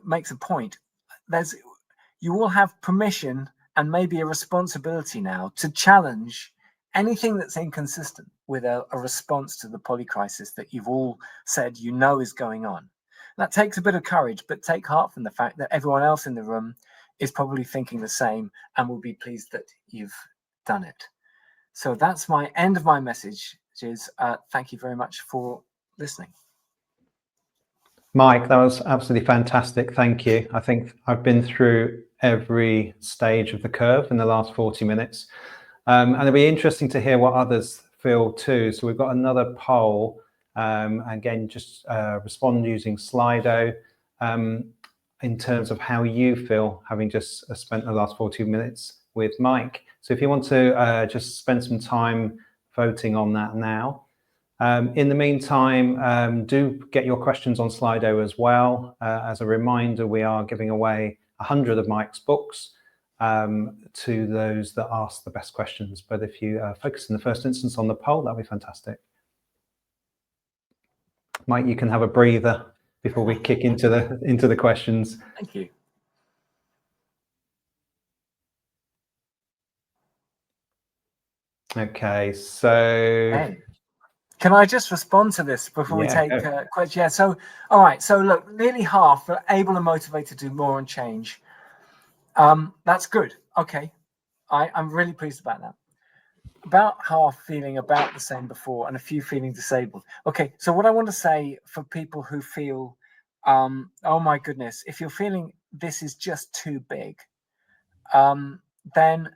makes a point. You all have permission and maybe a responsibility now to challenge anything that's inconsistent with a response to the polycrisis that you've all said is going on. That takes a bit of courage, but take heart from the fact that everyone else in the room is probably thinking the same and will be pleased that you've done it. So that's my end of my message, which is thank you very much for listening. Mike, that was absolutely fantastic. Thank you. I think I've been through every stage of the curve in the last 40 minutes. And it'll be interesting to hear what others feel too. So we've got another poll. Again, just respond using Slido in terms of how you feel having just spent the last 40 minutes with Mike. So if you want to just spend some time voting on that now. In the meantime, do get your questions on Slido as well. As a reminder, we are giving away 100 of Mike's books to those that ask the best questions. But if you focus in the first instance on the poll, that'd be fantastic. Mike, you can have a breather before we kick into the questions. Thank you. Okay, so Hey. Can I just respond to this before we take questions? Yeah, so, all right. So look, nearly half are able and motivated to do more and change. That's good. Okay. I'm really pleased about that. About half feeling about the same before and a few feeling disabled. Okay. So what I want to say for people who feel, oh my goodness, if you're feeling this is just too big, then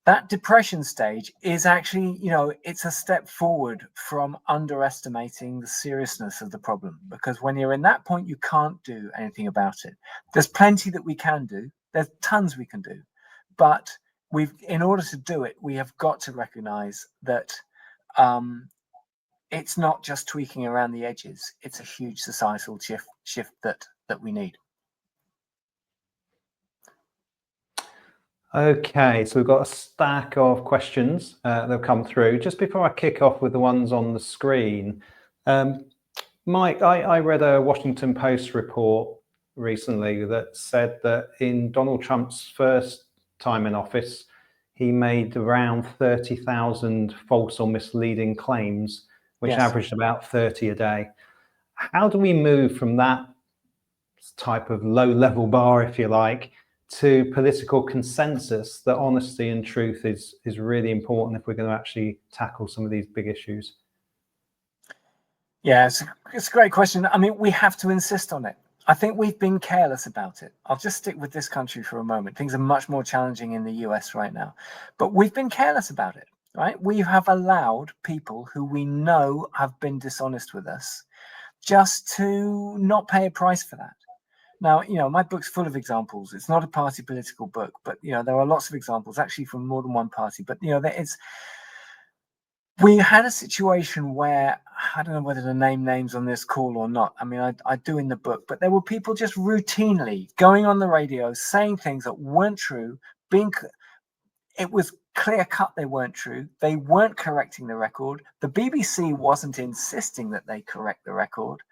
that depression stage is actually, it's a step forward from underestimating the seriousness of the problem. Because when you're in that point, you can't do anything about it. There's plenty that we can do. There's tons we can do. But in order to do it, we have got to recognize that it's not just tweaking around the edges. It's a huge societal shift that we need. Okay, so we've got a stack of questions that have come through. Just before I kick off with the ones on the screen, Mike, I read a Washington Post report recently that said that in Donald Trump's first time in office, he made around 30,000 false or misleading claims, which averaged about 30 a day. How do we move from that type of low-level bar, if you like, to political consensus that honesty and truth is really important if we're going to actually tackle some of these big issues? Yeah, it's a great question. I mean, we have to insist on it. I think we've been careless about it. I'll just stick with this country for a moment. Things are much more challenging in the US right now, but we've been careless about it, right? We have allowed people who we know have been dishonest with us just to not pay a price for that. Now, my book's full of examples. It's not a party political book, but, there are lots of examples actually from more than one party. But, we had a situation where, I don't know whether to name names on this call or not. I mean, I do in the book, but there were people just routinely going on the radio, saying things that weren't true, it was clear cut they weren't true. They weren't correcting the record. The BBC wasn't insisting that they correct the record.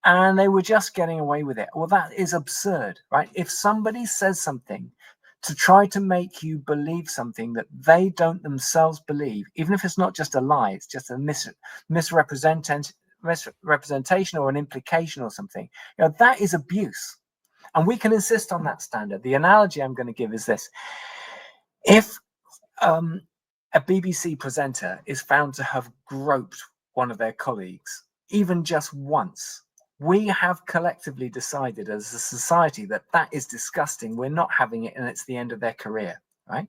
And they were just getting away with it. Well, that is absurd, right? If somebody says something to try to make you believe something that they don't themselves believe, even if it's not just a lie, it's just a misrepresentation or an implication or something, that is abuse. And we can insist on that standard. The analogy I'm going to give is this. If a BBC presenter is found to have groped one of their colleagues, even just once, we have collectively decided as a society that is disgusting. We're not having it, and it's the end of their career, right?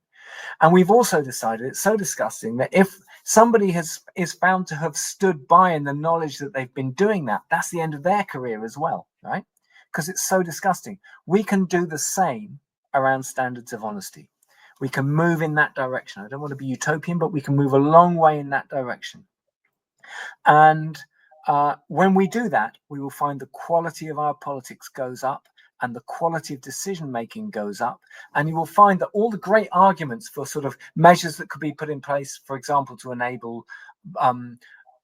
And we've also decided it's so disgusting that if somebody is found to have stood by in the knowledge that they've been doing that, that's the end of their career as well, right? Because it's so disgusting. We can do the same around standards of honesty. We can move in that direction. I don't want to be utopian, but we can move a long way in that direction. And when we do that, we will find the quality of our politics goes up and the quality of decision making goes up. And you will find that all the great arguments for sort of measures that could be put in place, for example, to enable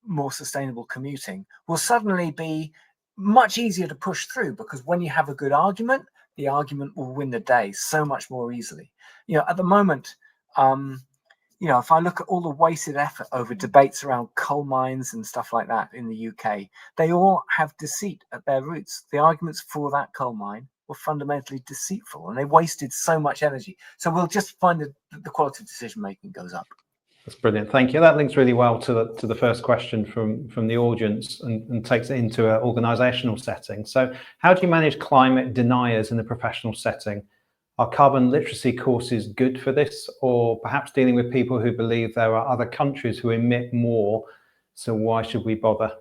more sustainable commuting, will suddenly be much easier to push through, because when you have a good argument, the argument will win the day so much more easily. At the moment, if I look at all the wasted effort over debates around coal mines and stuff like that in the UK, they all have deceit at their roots. The arguments for that coal mine were fundamentally deceitful, and they wasted so much energy. So we'll just find that the quality of decision making goes up. That's brilliant. Thank you. That links really well to the first question from the audience and takes it into an organizational setting. So how do you manage climate deniers in the professional setting? Are carbon literacy courses good for this, or perhaps dealing with people who believe there are other countries who emit more, so why should we bother?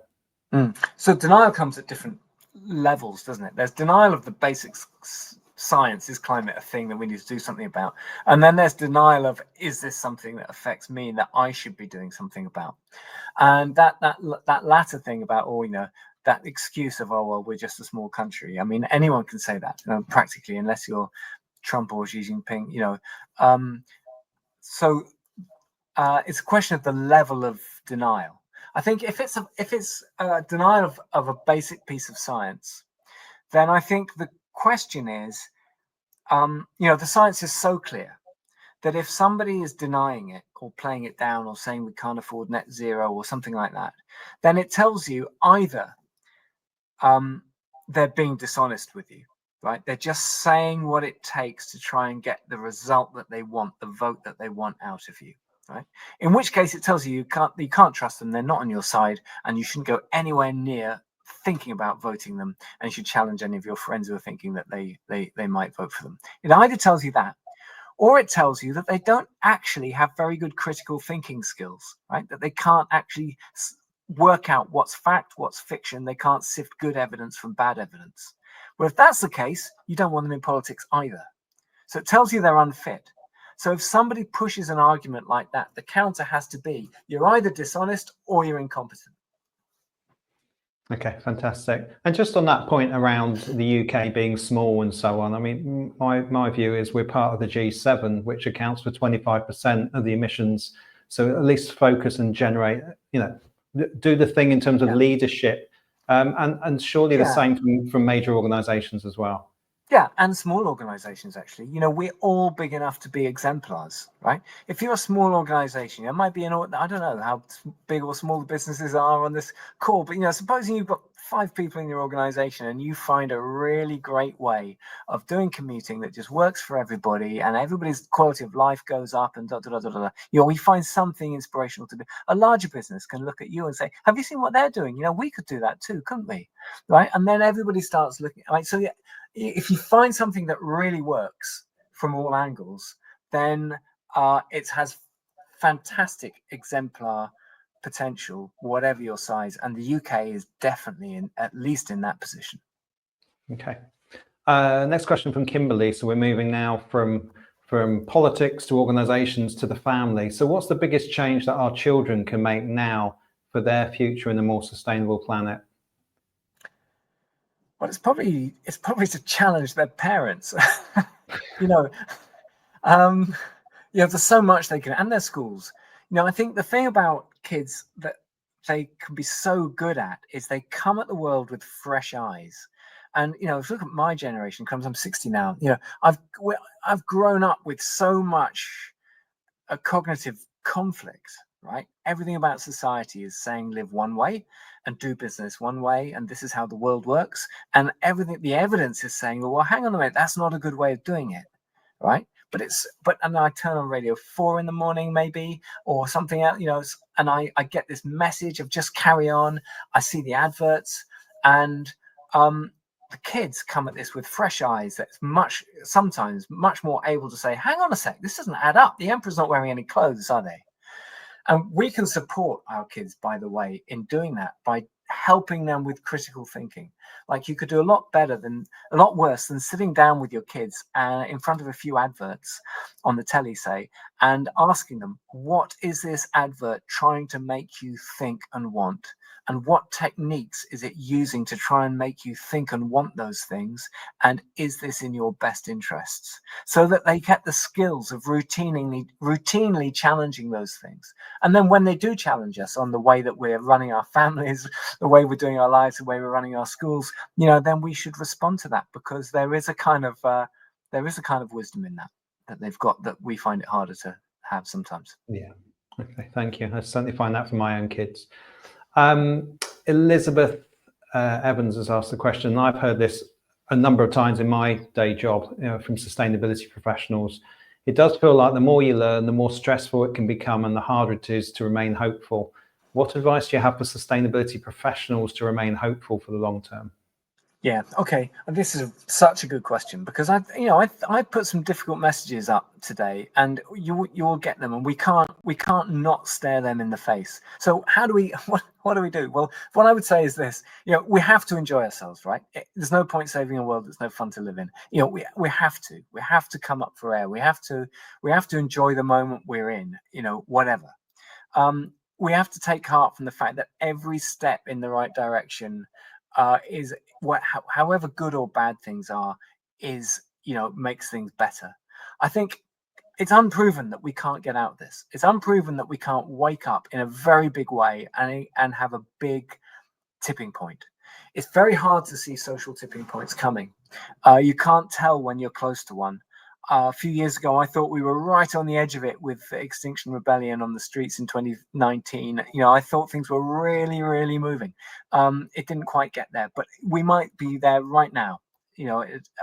So denial comes at different levels, doesn't it? There's denial of the basic science. Is climate a thing that we need to do something about? And then there's denial of, is this something that affects me and that I should be doing something about? And that latter thing about, that excuse of, oh, well, we're just a small country. I mean, anyone can say that, practically, unless you're Trump or Xi Jinping, so it's a question of the level of denial. I think if it's a denial of a basic piece of science, then I think the question is, the science is so clear that if somebody is denying it or playing it down or saying we can't afford net zero or something like that, then it tells you either they're being dishonest with you. Right, they're just saying what it takes to try and get the result that they want, the vote that they want out of you. Right, in which case it tells you you can't trust them. They're not on your side, and you shouldn't go anywhere near thinking about voting them. And you should challenge any of your friends who are thinking that they might vote for them. It either tells you that, or it tells you that they don't actually have very good critical thinking skills. Right, that they can't actually work out what's fact, what's fiction. They can't sift good evidence from bad evidence. Well, if that's the case, you don't want them in politics either. So it tells you they're unfit. So if somebody pushes an argument like that, the counter has to be, you're either dishonest or you're incompetent. Okay, fantastic. And just on that point around the UK being small and so on, I mean, my view is we're part of the G7, which accounts for 25% of the emissions. So at least focus and generate, do the thing in terms of leadership. And surely the same from major organizations as well. Yeah, and small organizations, actually. We're all big enough to be exemplars, right? If you're a small organization, it might be, I don't know how big or small the businesses are on this call, but, supposing you've got 5 people in your organization and you find a really great way of doing commuting that just works for everybody and everybody's quality of life goes up and we find something inspirational to do. A larger business can look at you and say, have you seen what they're doing? We could do that too, couldn't we? Right? And then everybody starts looking, right? So yeah, if you find something that really works from all angles, then it has fantastic exemplar potential, whatever your size. And the UK is definitely at least in that position. Okay. Next question from Kimberly. So we're moving now from politics to organizations to the family. So what's the biggest change that our children can make now for their future in a more sustainable planet? Well, it's probably to challenge their parents. There's so much they can, and their schools. I think the thing about kids that they can be so good at is they come at the world with fresh eyes. And if you look at my generation, I'm 60 now. I've grown up with so much cognitive conflict. Right? Everything about society is saying live one way and do business one way, and this is how the world works. And the evidence is saying, well, hang on a minute, that's not a good way of doing it, right? And I turn on Radio 4 in the morning, maybe, or something else, and I get this message of just carry on. I see the adverts, and the kids come at this with fresh eyes. That's sometimes much more able to say, hang on a sec, this doesn't add up. The emperor's not wearing any clothes, are they? And we can support our kids, by the way, in doing that by helping them with critical thinking. Like, you could do a lot worse than sitting down with your kids in front of a few adverts on the telly, say, and asking them, what is this advert trying to make you think and want? And what techniques is it using to try and make you think and want those things? And is this in your best interests? So that they get the skills of routinely challenging those things. And then when they do challenge us on the way that we're running our families, the way we're doing our lives, the way we're running our schools, then we should respond to that, because there is a kind of wisdom in that they've got that we find it harder to have sometimes. Yeah. Okay, thank you. I certainly find that for my own kids. Elizabeth Evans has asked the question, and I've heard this a number of times in my day job, from sustainability professionals. It does feel like the more you learn, the more stressful it can become and the harder it is to remain hopeful. What advice do you have for sustainability professionals to remain hopeful for the long term? Yeah. Okay. And this is such a good question, because I put some difficult messages up today, and you'll get them, and we can't not stare them in the face. So how do we what do we do? Well, what I would say is this: we have to enjoy ourselves, right? There's no point saving a world that's no fun to live in. We have to come up for air. We have to enjoy the moment we're in. Whatever. We have to take heart from the fact that every step in the right direction is however good or bad things are, is makes things better. I think it's unproven that we can't get out of this. It's unproven that we can't wake up in a very big way and have a big tipping point. It's very hard to see social tipping points coming. You can't tell when you're close to one. A few years ago, I thought we were right on the edge of it with Extinction Rebellion on the streets in 2019. I thought things were really, really moving. It didn't quite get there, but we might be there right now,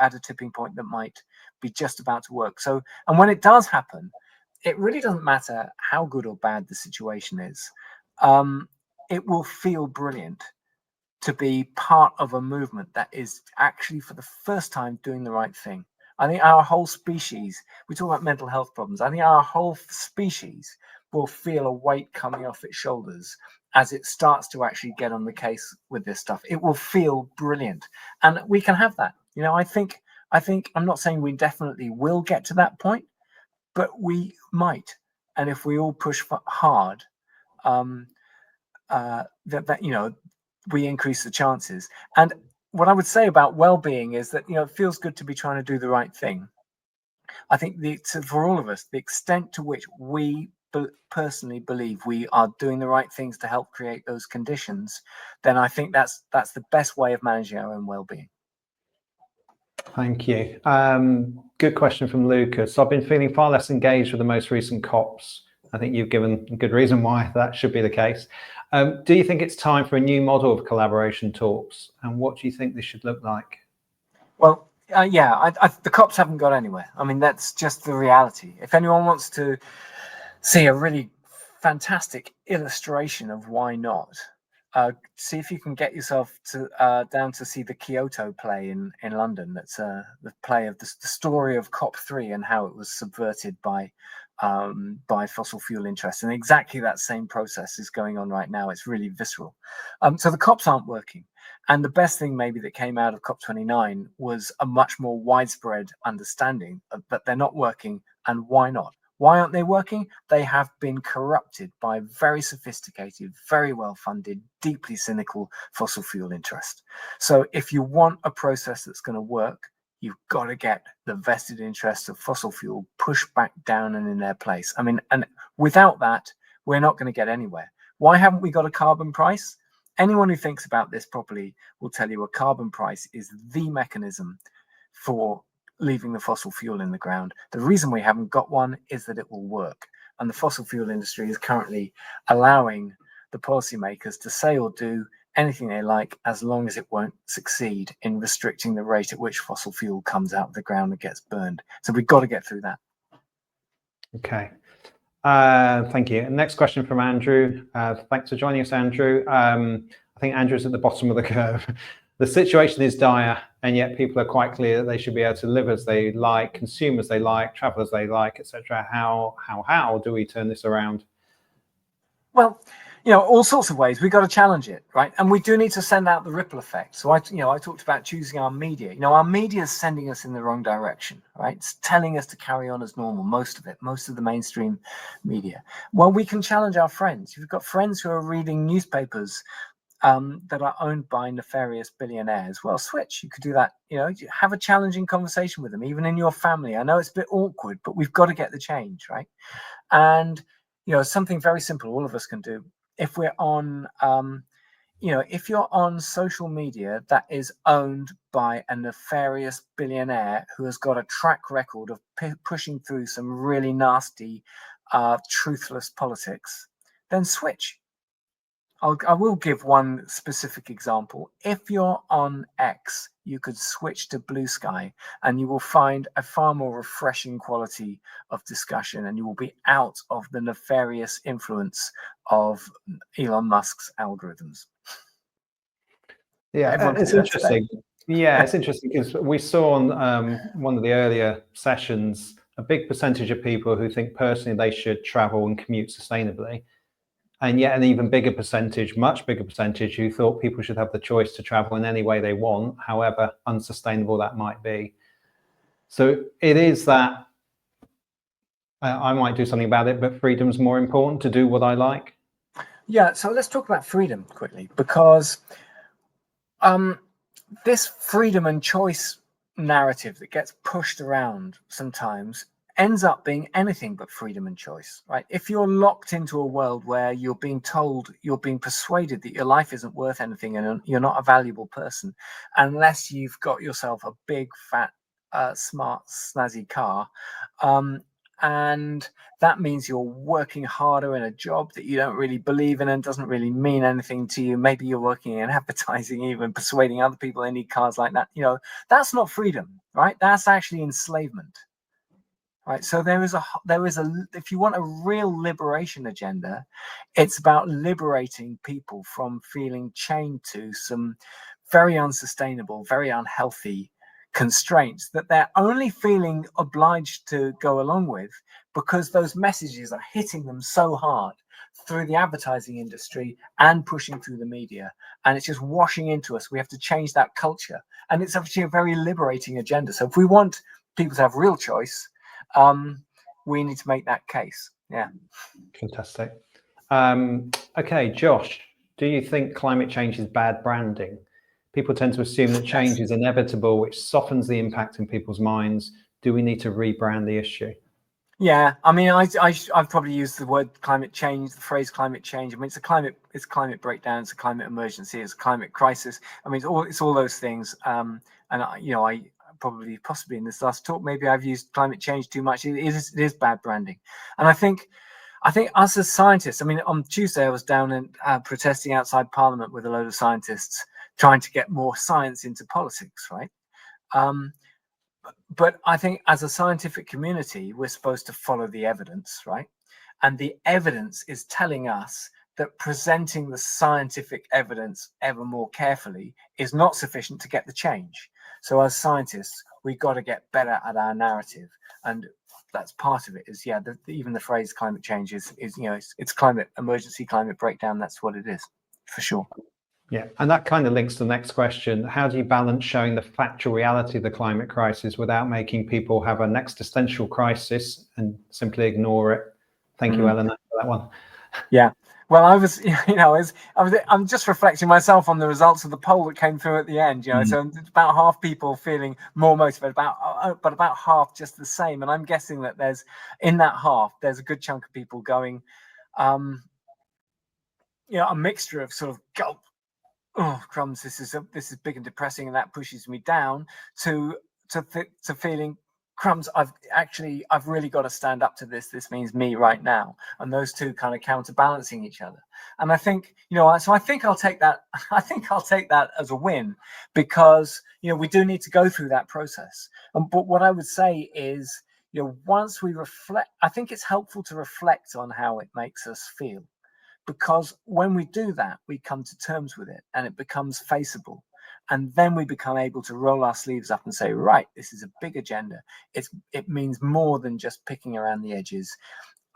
at a tipping point that might be just about to work. So, and when it does happen, it really doesn't matter how good or bad the situation is. It will feel brilliant to be part of a movement that is actually, for the first time, doing the right thing. I think our whole species, we talk about mental health problems, I think our whole species will feel a weight coming off its shoulders as it starts to actually get on the case with this stuff. It will feel brilliant. And we can have that. I think I'm not saying we definitely will get to that point, but we might. And if we all push hard, we increase the chances. And what I would say about well-being is that it feels good to be trying to do the right thing. I think for all of us, the extent to which we personally believe we are doing the right things to help create those conditions, then I think that's the best way of managing our own well-being. Thank you. Good question from Lucas. I've been feeling far less engaged with the most recent COPs. I think you've given a good reason why that should be the case. Do you think it's time for a new model of collaboration talks? And what do you think this should look like? Well, the COPs haven't got anywhere. I mean, that's just the reality. If anyone wants to see a really fantastic illustration of why not, see if you can get yourself down to see the Kyoto play in London. That's the play of the story of COP3 and how it was subverted by fossil fuel interests. And exactly that same process is going on right now. It's really visceral. So the COPs aren't working. And the best thing maybe that came out of COP29 was a much more widespread understanding that they're not working. And why not? Why aren't they working? They have been corrupted by very sophisticated, very well-funded, deeply cynical fossil fuel interest. So if you want a process that's going to work, you've got to get the vested interests of fossil fuel pushed back down and in their place. I mean, and without that, we're not going to get anywhere. Why haven't we got a carbon price? Anyone who thinks about this properly will tell you a carbon price is the mechanism for leaving the fossil fuel in the ground. The reason we haven't got one is that it will work. And the fossil fuel industry is currently allowing the policymakers to say or do anything they like, as long as it won't succeed in restricting the rate at which fossil fuel comes out of the ground and gets burned. So we've got to get through that. Okay. Thank you. Next question from Andrew. Thanks for joining us, Andrew. I think Andrew's at the bottom of the curve. The situation is dire, and yet people are quite clear that they should be able to live as they like, consume as they like, travel as they like, etc. How do we turn this around? Well, all sorts of ways. We've got to challenge it, right? And we do need to send out the ripple effect. So I talked about choosing our media. Our media is sending us in the wrong direction, right? It's telling us to carry on as normal, most of the mainstream media. Well, we can challenge our friends. You've got friends who are reading newspapers that are owned by nefarious billionaires. Well, switch. You could do that. Have a challenging conversation with them, even in your family. I know it's a bit awkward, but we've got to get the change, right? And something very simple all of us can do. If we're on, if you're on social media that is owned by a nefarious billionaire who has got a track record of pushing through some really nasty truthless politics, then switch. I will give one specific example. If you're on X, you could switch to Blue Sky and you will find a far more refreshing quality of discussion, and you will be out of the nefarious influence of Elon Musk's algorithms. Yeah, it's interesting. Yeah, it's interesting because we saw on one of the earlier sessions a big percentage of people who think personally they should travel and commute sustainably. And yet an even bigger percentage, much bigger percentage, who thought people should have the choice to travel in any way they want, however unsustainable that might be. So it is that I might do something about it, but freedom's more important, to do what I like. Yeah, so let's talk about freedom quickly, because this freedom and choice narrative that gets pushed around sometimes ends up being anything but freedom and choice, right? If you're locked into a world where you're being told, you're being persuaded that your life isn't worth anything and you're not a valuable person unless you've got yourself a big, fat, smart, snazzy car, and that means you're working harder in a job that you don't really believe in and doesn't really mean anything to you. Maybe you're working in advertising, even persuading other people they need cars like that. That's not freedom, right? That's actually enslavement. Right, so there is a if you want a real liberation agenda, it's about liberating people from feeling chained to some very unsustainable, very unhealthy constraints that they're only feeling obliged to go along with because those messages are hitting them so hard through the advertising industry and pushing through the media, and it's just washing into us. We have to change that culture, and it's actually a very liberating agenda. So if we want people to have real choice, we need to make that case. Yeah. Fantastic. Okay, Josh, do you think climate change is bad branding? People tend to assume that change is inevitable, which softens the impact in people's minds. Do we need to rebrand the issue? Yeah, I mean, I've probably used the word climate change, the phrase climate change. I mean, it's climate breakdown, it's a climate emergency, it's a climate crisis. I mean, it's all those things. And I possibly in this last talk, maybe I've used climate change too much. It is bad branding, and I think us as scientists. I mean, on Tuesday I was down and protesting outside Parliament with a load of scientists, trying to get more science into politics, right? But I think as a scientific community, we're supposed to follow the evidence, right? And the evidence is telling us that presenting the scientific evidence ever more carefully is not sufficient to get the change. So as scientists, we've got to get better at our narrative. And that's part of it is, even the phrase climate change is it's climate emergency, climate breakdown. That's what it is, for sure. Yeah, and that kind of links to the next question. How do you balance showing the factual reality of the climate crisis without making people have an existential crisis and simply ignore it? Thank you, Eleanor, for that one. Yeah. Well, I'm just reflecting myself on the results of the poll that came through at the end. So it's about half people feeling more motivated, but about half just the same. And I'm guessing that in that half, there's a good chunk of people going, a mixture of sort of gulp. Oh crumbs! This is big and depressing, and that pushes me down to feeling crumbs. I've really got to stand up to this. This means me right now, and those two kind of counterbalancing each other. And I think so I think I'll take that. I think I'll take that as a win, because we do need to go through that process. But what I would say is, once we reflect, I think it's helpful to reflect on how it makes us feel. Because when we do that, we come to terms with it and it becomes faceable. And then we become able to roll our sleeves up and say, right, this is a big agenda. It means more than just picking around the edges.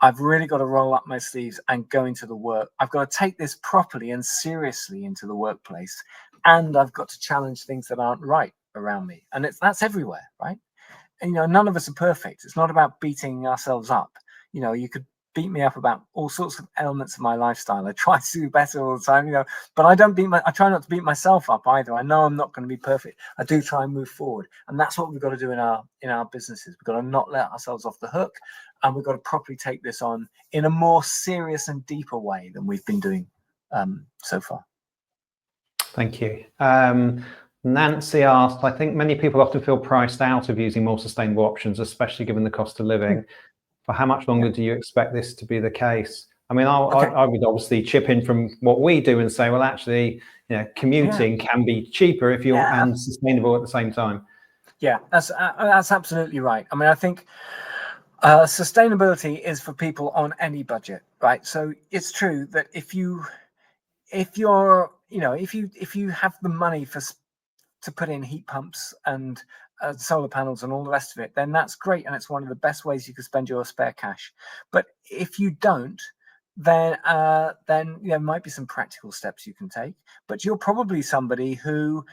I've really got to roll up my sleeves and go into the work. I've got to take this properly and seriously into the workplace. And I've got to challenge things that aren't right around me. And that's everywhere, right? And, none of us are perfect. It's not about beating ourselves up. You could beat me up about all sorts of elements of my lifestyle. I try to do better all the time, but I try not to beat myself up either. I know I'm not going to be perfect. I do try and move forward. And that's what we've got to do in our businesses. We've got to not let ourselves off the hook, and we've got to properly take this on in a more serious and deeper way than we've been doing so far. Thank you. Nancy asked, I think many people often feel priced out of using more sustainable options, especially given the cost of living. for how much longer do you expect this to be the case? I mean, Okay. I would obviously chip in from what we do and say, well, actually, commuting can be cheaper if you're and sustainable at the same time. Yeah, that's absolutely right. I mean, I think sustainability is for people on any budget, right? So it's true that if you have the money to put in heat pumps and solar panels and all the rest of it, then that's great, and it's one of the best ways you can spend your spare cash. But if you don't, then there might be some practical steps you can take. But you're probably somebody who,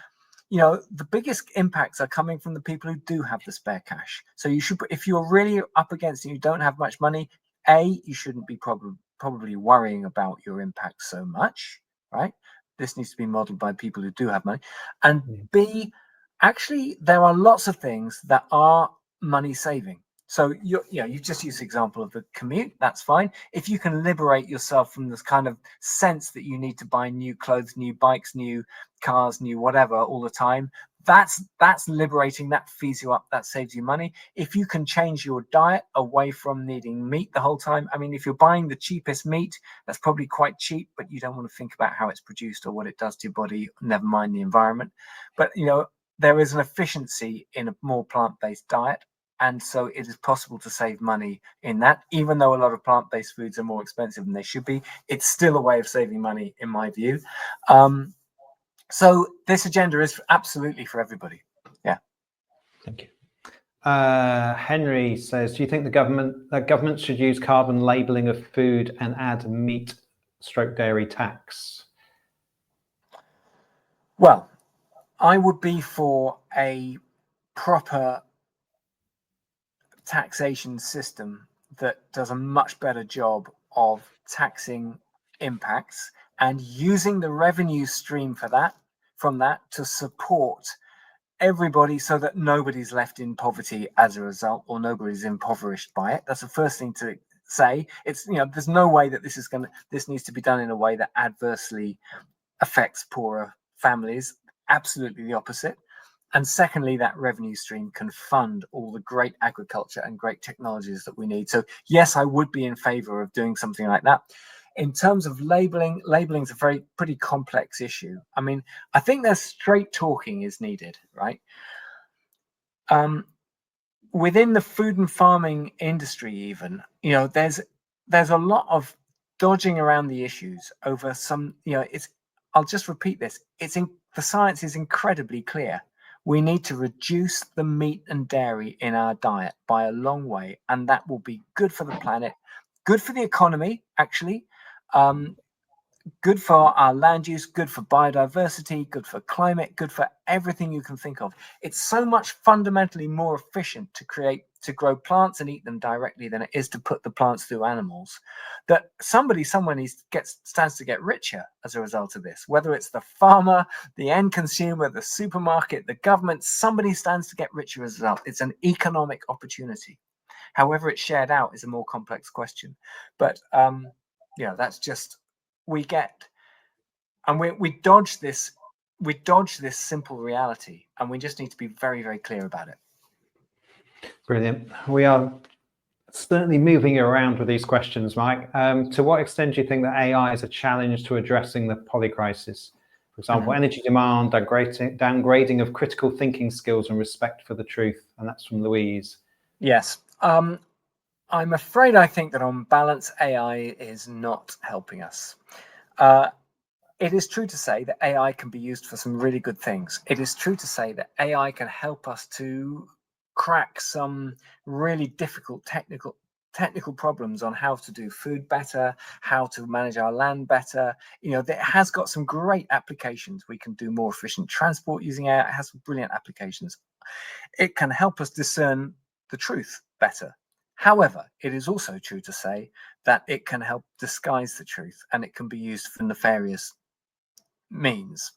the biggest impacts are coming from the people who do have the spare cash. So you should, if you're really up against it, you don't have much money, you shouldn't be probably worrying about your impact so much, right? This needs to be modeled by people who do have money. And B, actually, there are lots of things that are money saving. So you just use the example of the commute. That's fine. If you can liberate yourself from this kind of sense that you need to buy new clothes, new bikes, new cars, new whatever all the time, that's liberating. That frees you up. That saves you money. If you can change your diet away from needing meat the whole time. I mean, if you're buying the cheapest meat, that's probably quite cheap, but you don't want to think about how it's produced or what it does to your body, never mind the environment. But there is an efficiency in a more plant-based diet. And so it is possible to save money in that, even though a lot of plant-based foods are more expensive than they should be. It's still a way of saving money, in my view. So this agenda is absolutely for everybody. Yeah. Thank you. Henry says, do you think government should use carbon labeling of food and add meat/dairy tax? Well, I would be for a proper taxation system that does a much better job of taxing impacts and using the revenue stream from that to support everybody so that nobody's left in poverty as a result, or nobody's impoverished by it. That's the first thing to say. It's there's no way that this needs to be done in a way that adversely affects poorer families. Absolutely the opposite. And secondly, that revenue stream can fund all the great agriculture and great technologies that we need. So yes, I would be in favor of doing something like that. In terms of labeling is a pretty complex issue. I mean, I think there's straight talking is needed, right? Within the food and farming industry, even, there's a lot of dodging around the issues over some, I'll just repeat this. The science is incredibly clear. We need to reduce the meat and dairy in our diet by a long way, and that will be good for the planet, good for the economy, actually, good for our land use, good for biodiversity, good for climate, good for everything you can think of. It's so much fundamentally more efficient to grow plants and eat them directly than it is to put the plants through animals, that somewhere stands to get richer as a result of this. Whether it's the farmer, the end consumer, the supermarket, the government, somebody stands to get richer as a result. It's an economic opportunity. However it's shared out is a more complex question. But that's just we dodge this simple reality, and we just need to be very, very clear about it. Brilliant. We are certainly moving around with these questions, Mike. To what extent do you think that AI is a challenge to addressing the polycrisis? For example, energy demand, downgrading of critical thinking skills and respect for the truth. And that's from Louise. Yes. I'm afraid I think that on balance, AI is not helping us. It is true to say that AI can be used for some really good things. It is true to say that AI can help us to crack some really difficult technical problems on how to do food better, how to manage our land better. It has got some great applications. We can do more efficient transport using AI. It has some brilliant applications. It can help us discern the truth better. However, it is also true to say that it can help disguise the truth, and it can be used for nefarious means.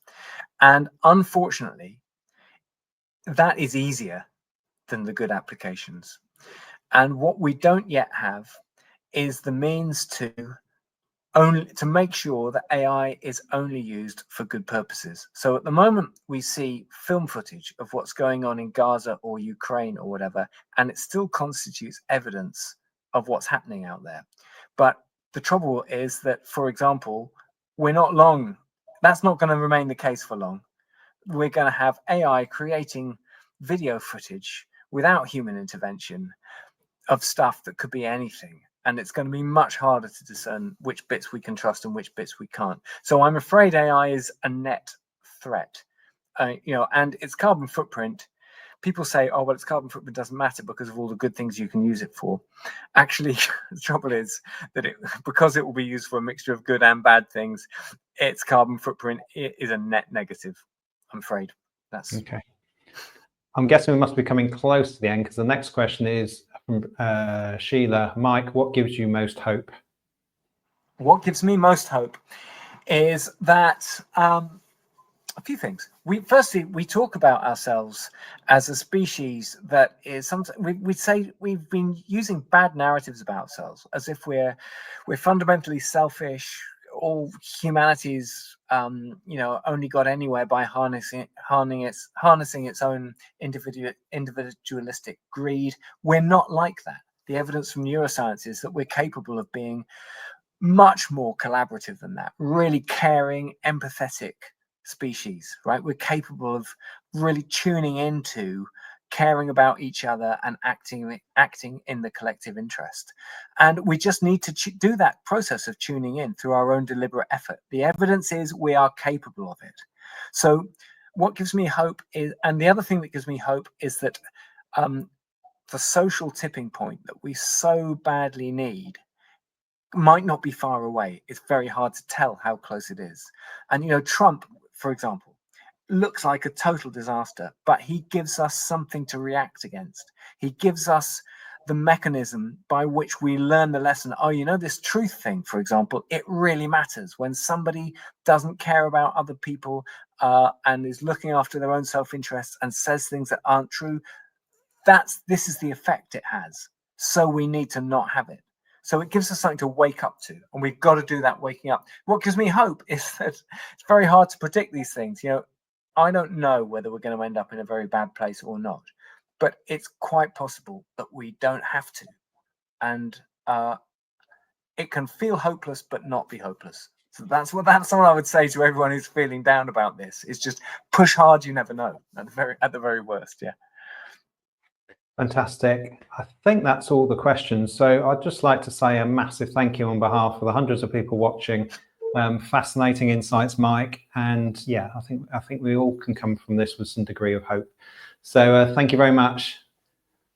And unfortunately, that is easier than the good applications. And what we don't yet have is the means to make sure that AI is only used for good purposes. So at the moment, we see film footage of what's going on in Gaza or Ukraine or whatever, and it still constitutes evidence of what's happening out there. But the trouble is that, for example, we're not long. That's not going to remain the case for long. We're going to have AI creating video footage without human intervention of stuff that could be anything. And it's going to be much harder to discern which bits we can trust and which bits we can't. So I'm afraid AI is a net threat, and its carbon footprint. People say, oh, well, its carbon footprint doesn't matter because of all the good things you can use it for. Actually, the trouble is that because it will be used for a mixture of good and bad things, its carbon footprint is a net negative, I'm afraid. That's okay. I'm guessing we must be coming close to the end, because the next question is from Sheila. Mike, what gives you most hope? What gives me most hope is that a few things. Firstly, we talk about ourselves as a species that is sometimes we say we've been using bad narratives about ourselves, as if we're fundamentally selfish. All humanity's only got anywhere by harnessing its own individualistic greed. We're not like that. The evidence from neuroscience is that we're capable of being much more collaborative than that, really caring, empathetic species, right? We're capable of really tuning into caring about each other and acting in the collective interest. And we just need to do that process of tuning in through our own deliberate effort. The evidence is we are capable of it. So what gives me hope is, and the other thing that gives me hope is that the social tipping point that we so badly need might not be far away. It's very hard to tell how close it is. And Trump, for example, looks like a total disaster, but he gives us something to react against. He gives us the mechanism by which we learn the lesson. Oh, this truth thing, for example, it really matters. When somebody doesn't care about other people and is looking after their own self-interest and says things that aren't true, this is the effect it has. So we need to not have it. So it gives us something to wake up to, and we've got to do that waking up. What gives me hope is that it's very hard to predict these things. I don't know whether we're going to end up in a very bad place or not, but it's quite possible that we don't have to. And it can feel hopeless, but not be hopeless. So that's what I would say to everyone who's feeling down about this. Is just push hard. You never know. At the very worst, yeah. Fantastic. I think that's all the questions. So I'd just like to say a massive thank you on behalf of the hundreds of people watching. Fascinating insights, Mike. And yeah, I think we all can come from this with some degree of hope. So thank you very much.